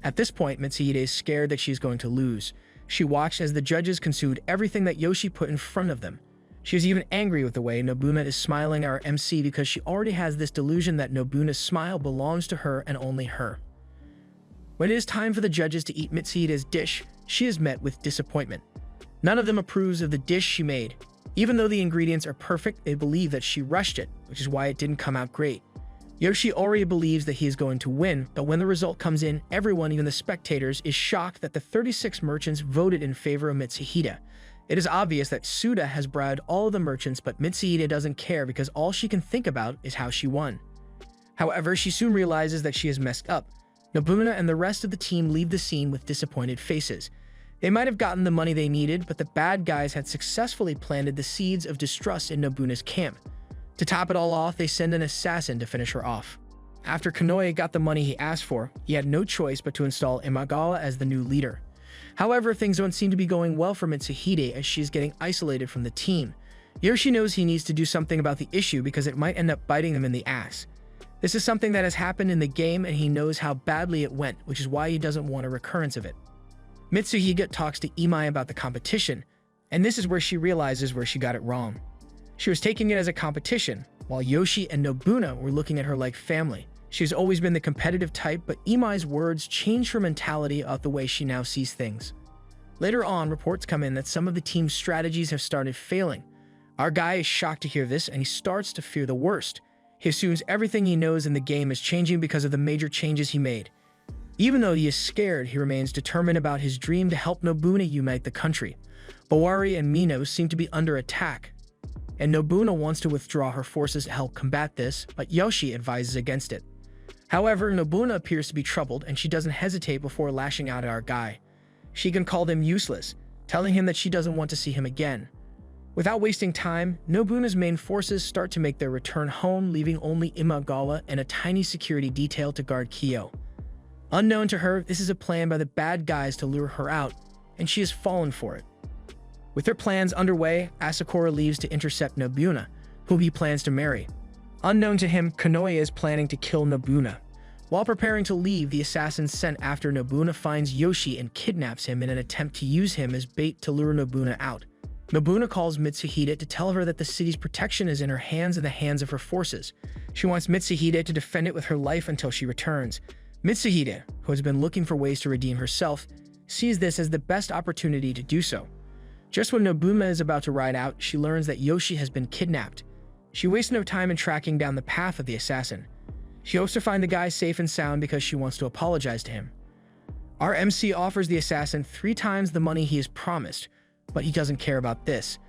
At this point, Mitsuhide is scared that she is going to lose. She watched as the judges consumed everything that Yoshi put in front of them. She is even angry with the way Nobuna is smiling at our MC because she already has this delusion that Nobuna's smile belongs to her and only her. When it is time for the judges to eat Mitsuhide's dish, she is met with disappointment. None of them approves of the dish she made. Even though the ingredients are perfect, they believe that she rushed it, which is why it didn't come out great. Yoshi already believes that he is going to win, but when the result comes in, everyone, even the spectators, is shocked that the 36 merchants voted in favor of Mitsuhide. It is obvious that Suda has bribed all of the merchants, but Mitsuhide doesn't care because all she can think about is how she won. However, she soon realizes that she has messed up. Nobuna and the rest of the team leave the scene with disappointed faces. They might have gotten the money they needed, but the bad guys had successfully planted the seeds of distrust in Nobuna's camp. To top it all off, they send an assassin to finish her off. After Konoe got the money he asked for, he had no choice but to install Imagawa as the new leader. However, things don't seem to be going well for Mitsuhide as she is getting isolated from the team. Yoshi knows he needs to do something about the issue because it might end up biting him in the ass. This is something that has happened in the game, and he knows how badly it went, which is why he doesn't want a recurrence of it. Mitsuhide talks to Imai about the competition, and this is where she realizes where she got it wrong. She was taking it as a competition, while Yoshi and Nobuna were looking at her like family. She has always been the competitive type, but Imai's words changed her mentality about the way she now sees things. Later on, reports come in that some of the team's strategies have started failing. Our guy is shocked to hear this, and he starts to fear the worst. He assumes everything he knows in the game is changing because of the major changes he made. Even though he is scared, he remains determined about his dream to help Nobuna unite the country. Bawari and Mino seem to be under attack, and Nobuna wants to withdraw her forces to help combat this, but Yoshi advises against it. However, Nobuna appears to be troubled, and she doesn't hesitate before lashing out at our guy. She can call him useless, telling him that she doesn't want to see him again. Without wasting time, Nobuna's main forces start to make their return home, leaving only Imagawa and a tiny security detail to guard Kyo. Unknown to her, this is a plan by the bad guys to lure her out, and she has fallen for it. With their plans underway, Asakura leaves to intercept Nobuna, whom he plans to marry. Unknown to him, Konoe is planning to kill Nobuna. While preparing to leave, the assassin sent after Nobuna finds Yoshi and kidnaps him in an attempt to use him as bait to lure Nobuna out. Nobuna calls Mitsuhide to tell her that the city's protection is in her hands and the hands of her forces. She wants Mitsuhide to defend it with her life until she returns. Mitsuhide, who has been looking for ways to redeem herself, sees this as the best opportunity to do so. Just when Nobuna is about to ride out, she learns that Yoshi has been kidnapped. She wastes no time in tracking down the path of the assassin. She hopes to find the guy safe and sound because she wants to apologize to him. Our MC offers the assassin 3 times the money he is promised, but he doesn't care about this.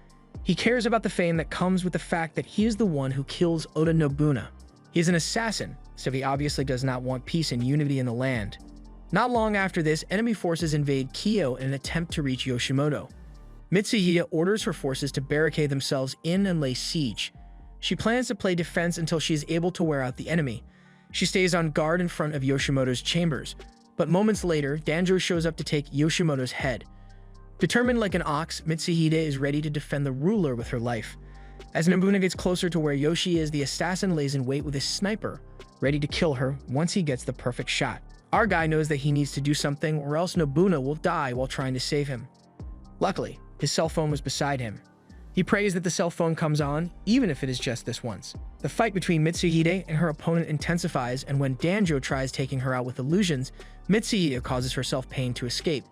He cares about the fame that comes with the fact that he is the one who kills Oda Nobuna. He is an assassin, so he obviously does not want peace and unity in the land. Not long after this, enemy forces invade Kyo in an attempt to reach Yoshimoto. Mitsuhide orders her forces to barricade themselves in and lay siege. She plans to play defense until she is able to wear out the enemy. She stays on guard in front of Yoshimoto's chambers, but moments later, Danjo shows up to take Yoshimoto's head. Determined like an ox, Mitsuhide is ready to defend the ruler with her life. As Nobuna gets closer to where Yoshi is, the assassin lays in wait with his sniper, ready to kill her once he gets the perfect shot. Our guy knows that he needs to do something or else Nobuna will die while trying to save him. Luckily, his cell phone was beside him. He prays that the cell phone comes on, even if it is just this once. The fight between Mitsuhide and her opponent intensifies, and when Danjo tries taking her out with illusions, Mitsuhide causes herself pain to escape.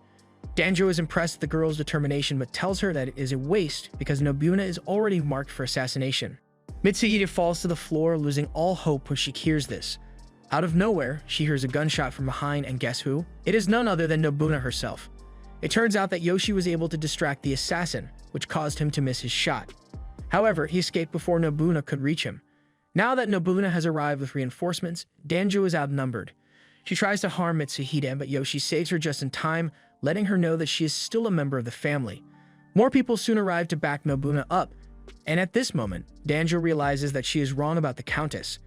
Danjo is impressed with the girl's determination but tells her that it is a waste because Nobuna is already marked for assassination. Mitsuhide falls to the floor, losing all hope when she hears this. Out of nowhere, she hears a gunshot from behind, and guess who? It is none other than Nobuna herself. It turns out that Yoshi was able to distract the assassin, which caused him to miss his shot. However, he escaped before Nobuna could reach him. Now that Nobuna has arrived with reinforcements, Danjo is outnumbered. She tries to harm Mitsuhide, but Yoshi saves her just in time, letting her know that she is still a member of the family. More people soon arrive to back Nobuna up, and at this moment, Danjo realizes that she is wrong about the Countess.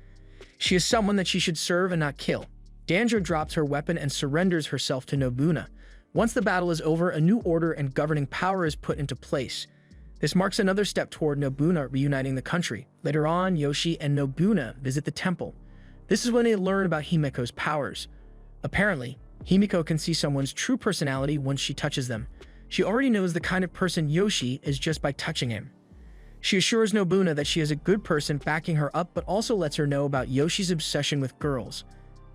She is someone that she should serve and not kill. Danjo drops her weapon and surrenders herself to Nobuna. Once the battle is over, a new order and governing power is put into place. This marks another step toward Nobuna reuniting the country. Later on, Yoshi and Nobuna visit the temple. This is when they learn about Himiko's powers. Apparently, Himiko can see someone's true personality once she touches them. She already knows the kind of person Yoshi is just by touching him. She assures Nobuna that she is a good person, backing her up, but also lets her know about Yoshi's obsession with girls.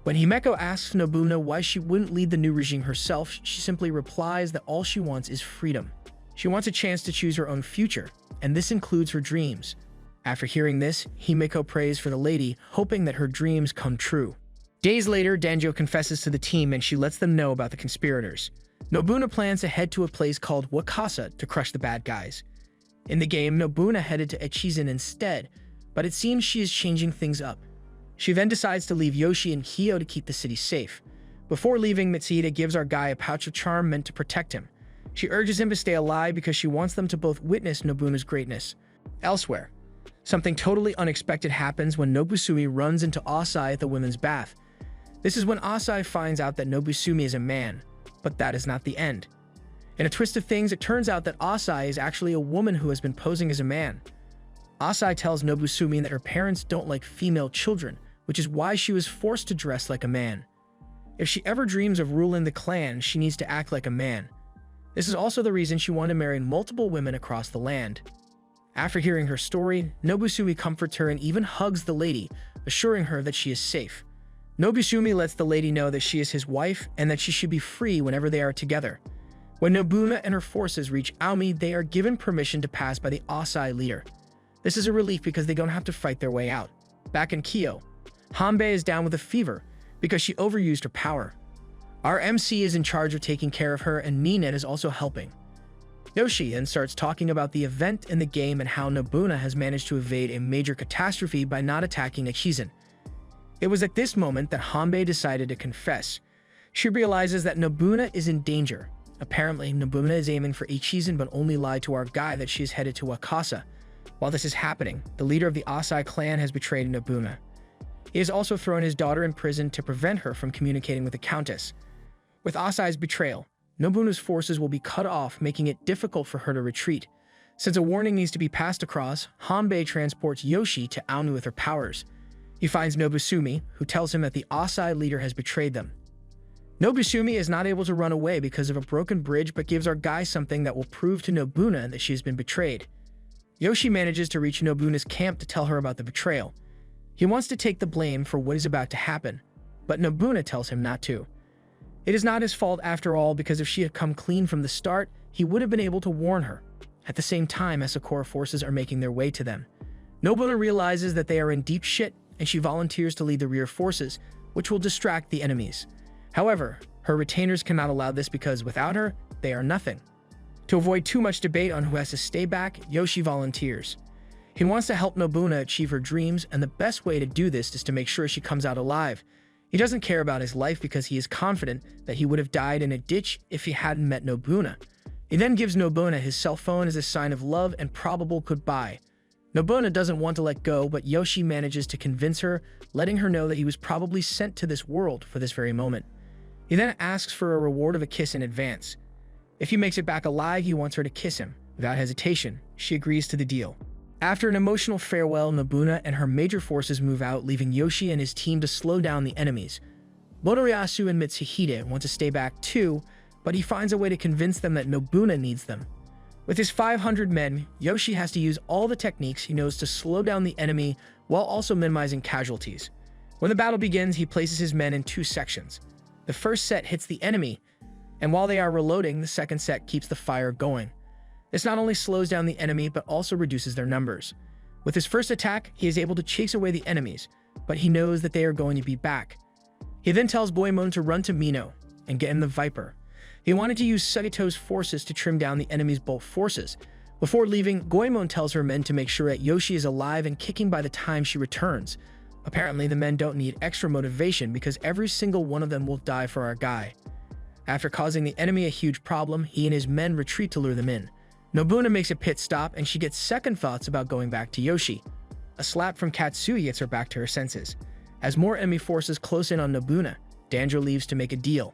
When Himiko asks Nobuna why she wouldn't lead the new regime herself, she simply replies that all she wants is freedom. She wants a chance to choose her own future, and this includes her dreams. After hearing this, Himiko prays for the lady, hoping that her dreams come true. Days later, Danjo confesses to the team and she lets them know about the conspirators. Nobuna plans to head to a place called Wakasa to crush the bad guys. In the game, Nobuna headed to Echizen instead, but it seems she is changing things up. She then decides to leave Yoshi and Hio to keep the city safe. Before leaving, Mitsuhide gives our guy a pouch of charm meant to protect him. She urges him to stay alive because she wants them to both witness Nobuna's greatness. Elsewhere, something totally unexpected happens when Nobusumi runs into Asai at the women's bath. This is when Asai finds out that Nobusumi is a man, but that is not the end. In a twist of things, it turns out that Asai is actually a woman who has been posing as a man. Asai tells Nobusumi that her parents don't like female children, which is why she was forced to dress like a man. If she ever dreams of ruling the clan, she needs to act like a man. This is also the reason she wanted to marry multiple women across the land. After hearing her story, Nobusumi comforts her and even hugs the lady, assuring her that she is safe. Nobusumi lets the lady know that she is his wife and that she should be free whenever they are together. When Nobuna and her forces reach Aomi, they are given permission to pass by the Asai leader. This is a relief because they don't have to fight their way out. Back in Kyo, Hanbei is down with a fever because she overused her power. Our MC is in charge of taking care of her, and Minet is also helping. Yoshi then starts talking about the event in the game and how Nobuna has managed to evade a major catastrophe by not attacking Echizen. It was at this moment that Hanbei decided to confess. She realizes that Nobuna is in danger. Apparently, Nobuna is aiming for Echizen but only lied to our guy that she is headed to Wakasa. While this is happening, the leader of the Asai clan has betrayed Nobuna. He has also thrown his daughter in prison to prevent her from communicating with the Countess. With Asai's betrayal, Nobuna's forces will be cut off, making it difficult for her to retreat. Since a warning needs to be passed across, Hanbei transports Yoshi to Aomi with her powers. He finds Nobusumi, who tells him that the Asai leader has betrayed them. Nobusumi is not able to run away because of a broken bridge, but gives our guy something that will prove to Nobuna that she has been betrayed. Yoshi manages to reach Nobuna's camp to tell her about the betrayal. He wants to take the blame for what is about to happen, but Nobuna tells him not to. It is not his fault after all, because if she had come clean from the start, he would have been able to warn her. At the same time, Asakura forces are making their way to them. Nobuna realizes that they are in deep shit, and she volunteers to lead the rear forces, which will distract the enemies. However, her retainers cannot allow this because without her, they are nothing. To avoid too much debate on who has to stay back, Yoshi volunteers. He wants to help Nobuna achieve her dreams, and the best way to do this is to make sure she comes out alive. He doesn't care about his life because he is confident that he would have died in a ditch if he hadn't met Nobuna. He then gives Nobuna his cell phone as a sign of love and probable goodbye. Nobuna doesn't want to let go, but Yoshi manages to convince her, letting her know that he was probably sent to this world for this very moment. He then asks for a reward of a kiss in advance. If he makes it back alive, he wants her to kiss him. Without hesitation, she agrees to the deal. After an emotional farewell, Nobuna and her major forces move out, leaving Yoshi and his team to slow down the enemies. Motoriyasu and Mitsuhide want to stay back too, but he finds a way to convince them that Nobuna needs them. With his 500 men, Yoshi has to use all the techniques he knows to slow down the enemy while also minimizing casualties. When the battle begins, he places his men in two sections. The first set hits the enemy, and while they are reloading, the second set keeps the fire going. This not only slows down the enemy, but also reduces their numbers. With his first attack, he is able to chase away the enemies, but he knows that they are going to be back. He then tells Goemon to run to Mino and get him the Viper. He wanted to use Sugito's forces to trim down the enemy's bolt forces. Before leaving, Goemon tells her men to make sure that Yoshi is alive and kicking by the time she returns. Apparently, the men don't need extra motivation because every single one of them will die for our guy. After causing the enemy a huge problem, he and his men retreat to lure them in. Nobuna makes a pit stop and she gets second thoughts about going back to Yoshi. A slap from Katsui gets her back to her senses. As more enemy forces close in on Nobuna, Danjo leaves to make a deal.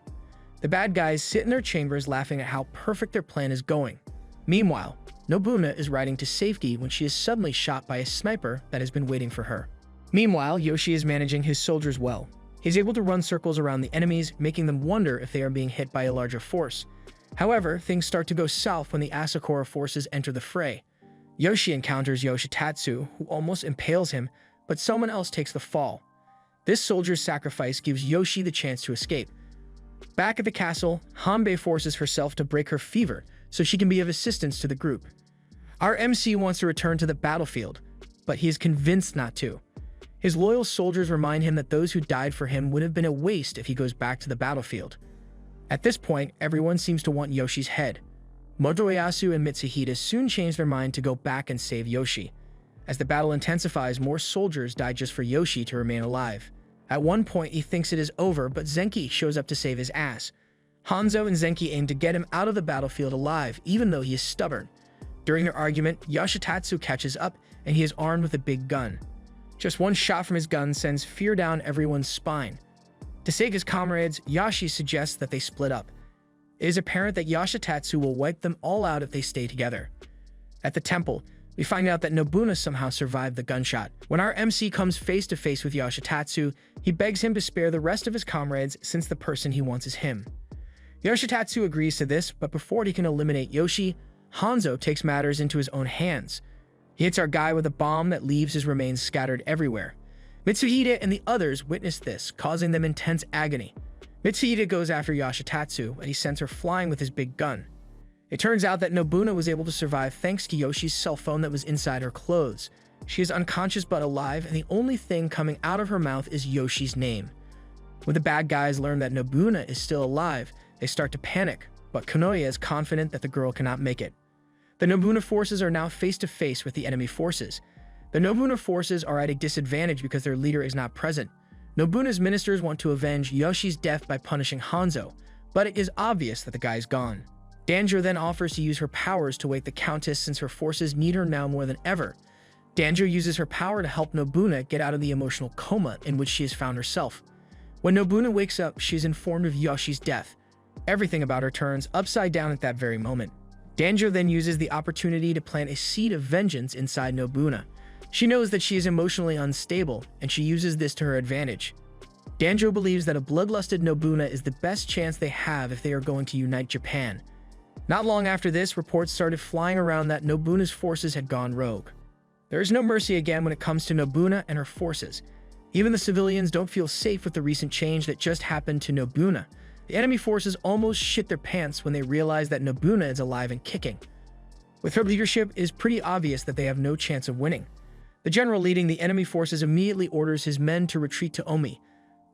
The bad guys sit in their chambers laughing at how perfect their plan is going. Meanwhile, Nobuna is riding to safety when she is suddenly shot by a sniper that has been waiting for her. Meanwhile, Yoshi is managing his soldiers well. He's able to run circles around the enemies, making them wonder if they are being hit by a larger force. However, things start to go south when the Asakura forces enter the fray. Yoshi encounters Yoshitatsu, who almost impales him, but someone else takes the fall. This soldier's sacrifice gives Yoshi the chance to escape. Back at the castle, Hanbei forces herself to break her fever so she can be of assistance to the group. Our MC wants to return to the battlefield, but he is convinced not to. His loyal soldiers remind him that those who died for him would have been a waste if he goes back to the battlefield. At this point, everyone seems to want Yoshi's head. Motoyasu and Mitsuhide soon change their mind to go back and save Yoshi. As the battle intensifies, more soldiers die just for Yoshi to remain alive. At one point, he thinks it is over, but Zenki shows up to save his ass. Hanzo and Zenki aim to get him out of the battlefield alive, even though he is stubborn. During their argument, Yoshitatsu catches up, and he is armed with a big gun. Just one shot from his gun sends fear down everyone's spine. To save his comrades, Yashi suggests that they split up. It is apparent that Yoshitatsu will wipe them all out if they stay together. At the temple, we find out that Nobuna somehow survived the gunshot. When our MC comes face to face with Yoshitatsu, he begs him to spare the rest of his comrades since the person he wants is him. Yoshitatsu agrees to this, but before he can eliminate Yoshi, Hanzo takes matters into his own hands. He hits our guy with a bomb that leaves his remains scattered everywhere. Mitsuhide and the others witness this, causing them intense agony. Mitsuhide goes after Yoshitatsu, and he sends her flying with his big gun. It turns out that Nobuna was able to survive thanks to Yoshi's cell phone that was inside her clothes. She is unconscious but alive, and the only thing coming out of her mouth is Yoshi's name. When the bad guys learn that Nobuna is still alive, they start to panic, but Konoye is confident that the girl cannot make it. The Nobuna forces are now face to face with the enemy forces. The Nobuna forces are at a disadvantage because their leader is not present. Nobuna's ministers want to avenge Yoshi's death by punishing Hanzo, but it is obvious that the guy is gone. Danjo then offers to use her powers to wake the Countess since her forces need her now more than ever. Danjo uses her power to help Nobuna get out of the emotional coma in which she has found herself. When Nobuna wakes up, she is informed of Yoshi's death. Everything about her turns upside down at that very moment. Danjo then uses the opportunity to plant a seed of vengeance inside Nobuna. She knows that she is emotionally unstable, and she uses this to her advantage. Danjo believes that a bloodlusted Nobuna is the best chance they have if they are going to unite Japan. Not long after this, reports started flying around that Nobuna's forces had gone rogue. There is no mercy again when it comes to Nobuna and her forces. Even the civilians don't feel safe with the recent change that just happened to Nobuna. The enemy forces almost shit their pants when they realize that Nobuna is alive and kicking. With her leadership, it is pretty obvious that they have no chance of winning. The general leading the enemy forces immediately orders his men to retreat to Omi.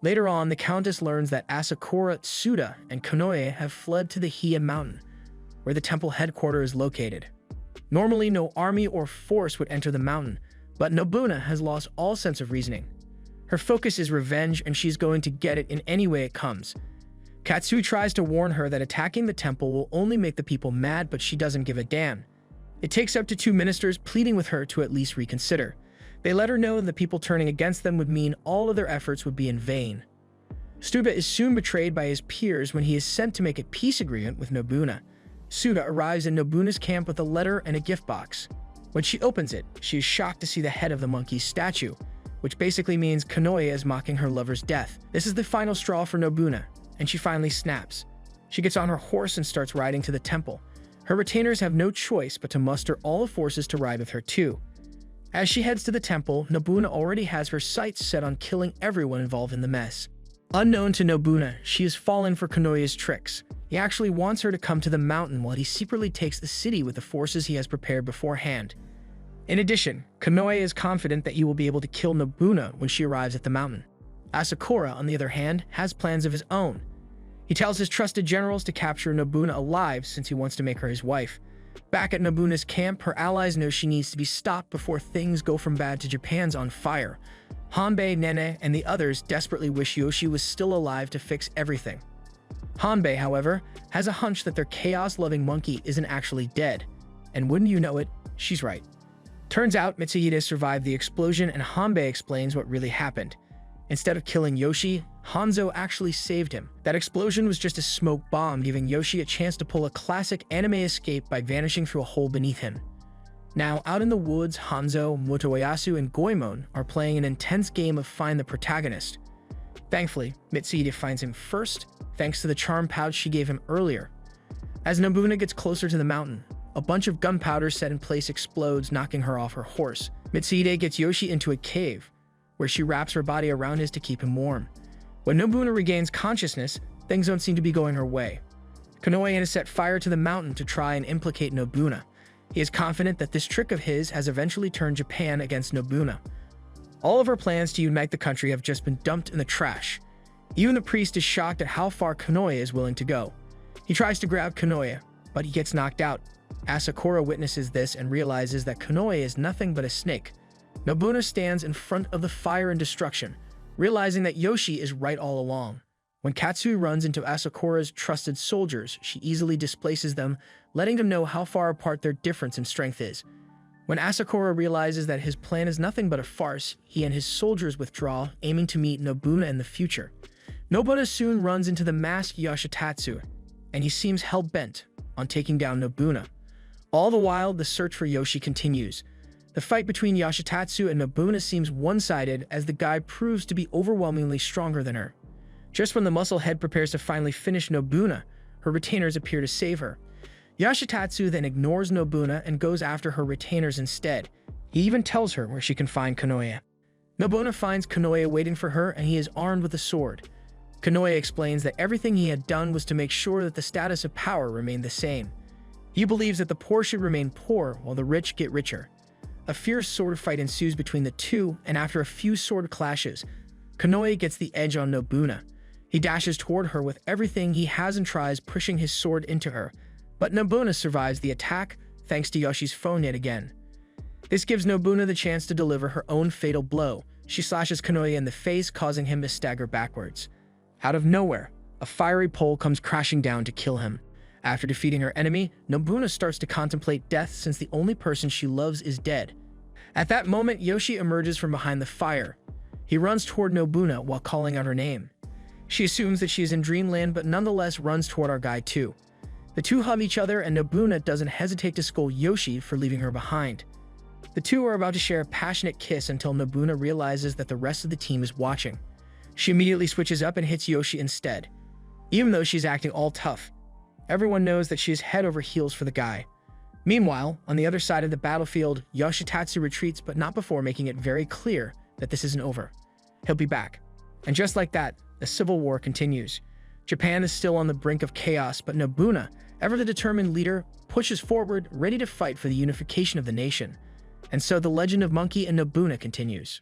Later on, the Countess learns that Asakura, Tsuda, and Konoye have fled to the Hiya Mountain, where the temple headquarters is located. Normally, no army or force would enter the mountain, but Nobuna has lost all sense of reasoning. Her focus is revenge, and she's going to get it in any way it comes. Katsui tries to warn her that attacking the temple will only make the people mad, but she doesn't give a damn. It takes up to 2 ministers pleading with her to at least reconsider. They let her know that the people turning against them would mean all of their efforts would be in vain. Tsuda is soon betrayed by his peers when he is sent to make a peace agreement with Nobuna. Tsuda arrives in Nobuna's camp with a letter and a gift box. When she opens it, she is shocked to see the head of the monkey's statue, which basically means Konoye is mocking her lover's death. This is the final straw for Nobuna, and she finally snaps. She gets on her horse and starts riding to the temple. Her retainers have no choice but to muster all the forces to ride with her too. As she heads to the temple, Nobuna already has her sights set on killing everyone involved in the mess. Unknown to Nobuna, she has fallen for Konoye's tricks. He actually wants her to come to the mountain while he secretly takes the city with the forces he has prepared beforehand. In addition, Konoye is confident that he will be able to kill Nobuna when she arrives at the mountain. Asakura, on the other hand, has plans of his own. He tells his trusted generals to capture Nobuna alive since he wants to make her his wife. Back at Nobuna's camp, her allies know she needs to be stopped before things go from bad to Japan's on fire. Hanbei, Nene, and the others desperately wish Yoshi was still alive to fix everything. Hanbei, however, has a hunch that their chaos-loving monkey isn't actually dead. And wouldn't you know it, she's right. Turns out Mitsuhide survived the explosion, and Hanbei explains what really happened. Instead of killing Yoshi, Hanzo actually saved him. That explosion was just a smoke bomb, giving Yoshi a chance to pull a classic anime escape by vanishing through a hole beneath him. Now, out in the woods, Hanzo, Motoyasu, and Goemon are playing an intense game of Find the Protagonist. Thankfully, Mitsuhide finds him first, thanks to the charm pouch she gave him earlier. As Nobuna gets closer to the mountain, a bunch of gunpowder set in place explodes, knocking her off her horse. Mitsuhide gets Yoshi into a cave, where she wraps her body around his to keep him warm. When Nobuna regains consciousness, things don't seem to be going her way. Konoye has set fire to the mountain to try and implicate Nobuna. He is confident that this trick of his has eventually turned Japan against Nobuna. All of her plans to unite the country have just been dumped in the trash. Even the priest is shocked at how far Konoye is willing to go. He tries to grab Konoye, but he gets knocked out. Asakura witnesses this and realizes that Konoye is nothing but a snake. Nobuna stands in front of the fire and destruction, realizing that Yoshi is right all along. When Katsui runs into Asakura's trusted soldiers, she easily displaces them, letting them know how far apart their difference in strength is. When Asakura realizes that his plan is nothing but a farce, he and his soldiers withdraw, aiming to meet Nobuna in the future. Nobuna soon runs into the masked Yoshitatsu, and he seems hell-bent on taking down Nobuna. All the while, the search for Yoshi continues. The fight between Yoshitatsu and Nobuna seems one-sided as the guy proves to be overwhelmingly stronger than her. Just when the muscle head prepares to finally finish Nobuna, her retainers appear to save her. Yoshitatsu then ignores Nobuna and goes after her retainers instead. He even tells her where she can find Konoye. Nobuna finds Konoye waiting for her, and he is armed with a sword. Konoye explains that everything he had done was to make sure that the status of power remained the same. He believes that the poor should remain poor while the rich get richer. A fierce sword fight ensues between the two, and after a few sword clashes, Konoye gets the edge on Nobuna. He dashes toward her with everything he has and tries pushing his sword into her, but Nobuna survives the attack thanks to Yoshi's phone yet again. This gives Nobuna the chance to deliver her own fatal blow. She slashes Konoye in the face, causing him to stagger backwards. Out of nowhere, a fiery pole comes crashing down to kill him. After defeating her enemy, Nobuna starts to contemplate death since the only person she loves is dead. At that moment, Yoshi emerges from behind the fire. He runs toward Nobuna while calling out her name. She assumes that she is in dreamland, but nonetheless runs toward our guy too. The two hug each other, and Nobuna doesn't hesitate to scold Yoshi for leaving her behind. The two are about to share a passionate kiss until Nobuna realizes that the rest of the team is watching. She immediately switches up and hits Yoshi instead. Even though she's acting all tough, everyone knows that she is head over heels for the guy. Meanwhile, on the other side of the battlefield, Yoshitatsu retreats, but not before making it very clear that this isn't over. He'll be back. And just like that, the civil war continues. Japan is still on the brink of chaos, but Nobuna, ever the determined leader, pushes forward, ready to fight for the unification of the nation. And so the legend of Monkey and Nobuna continues.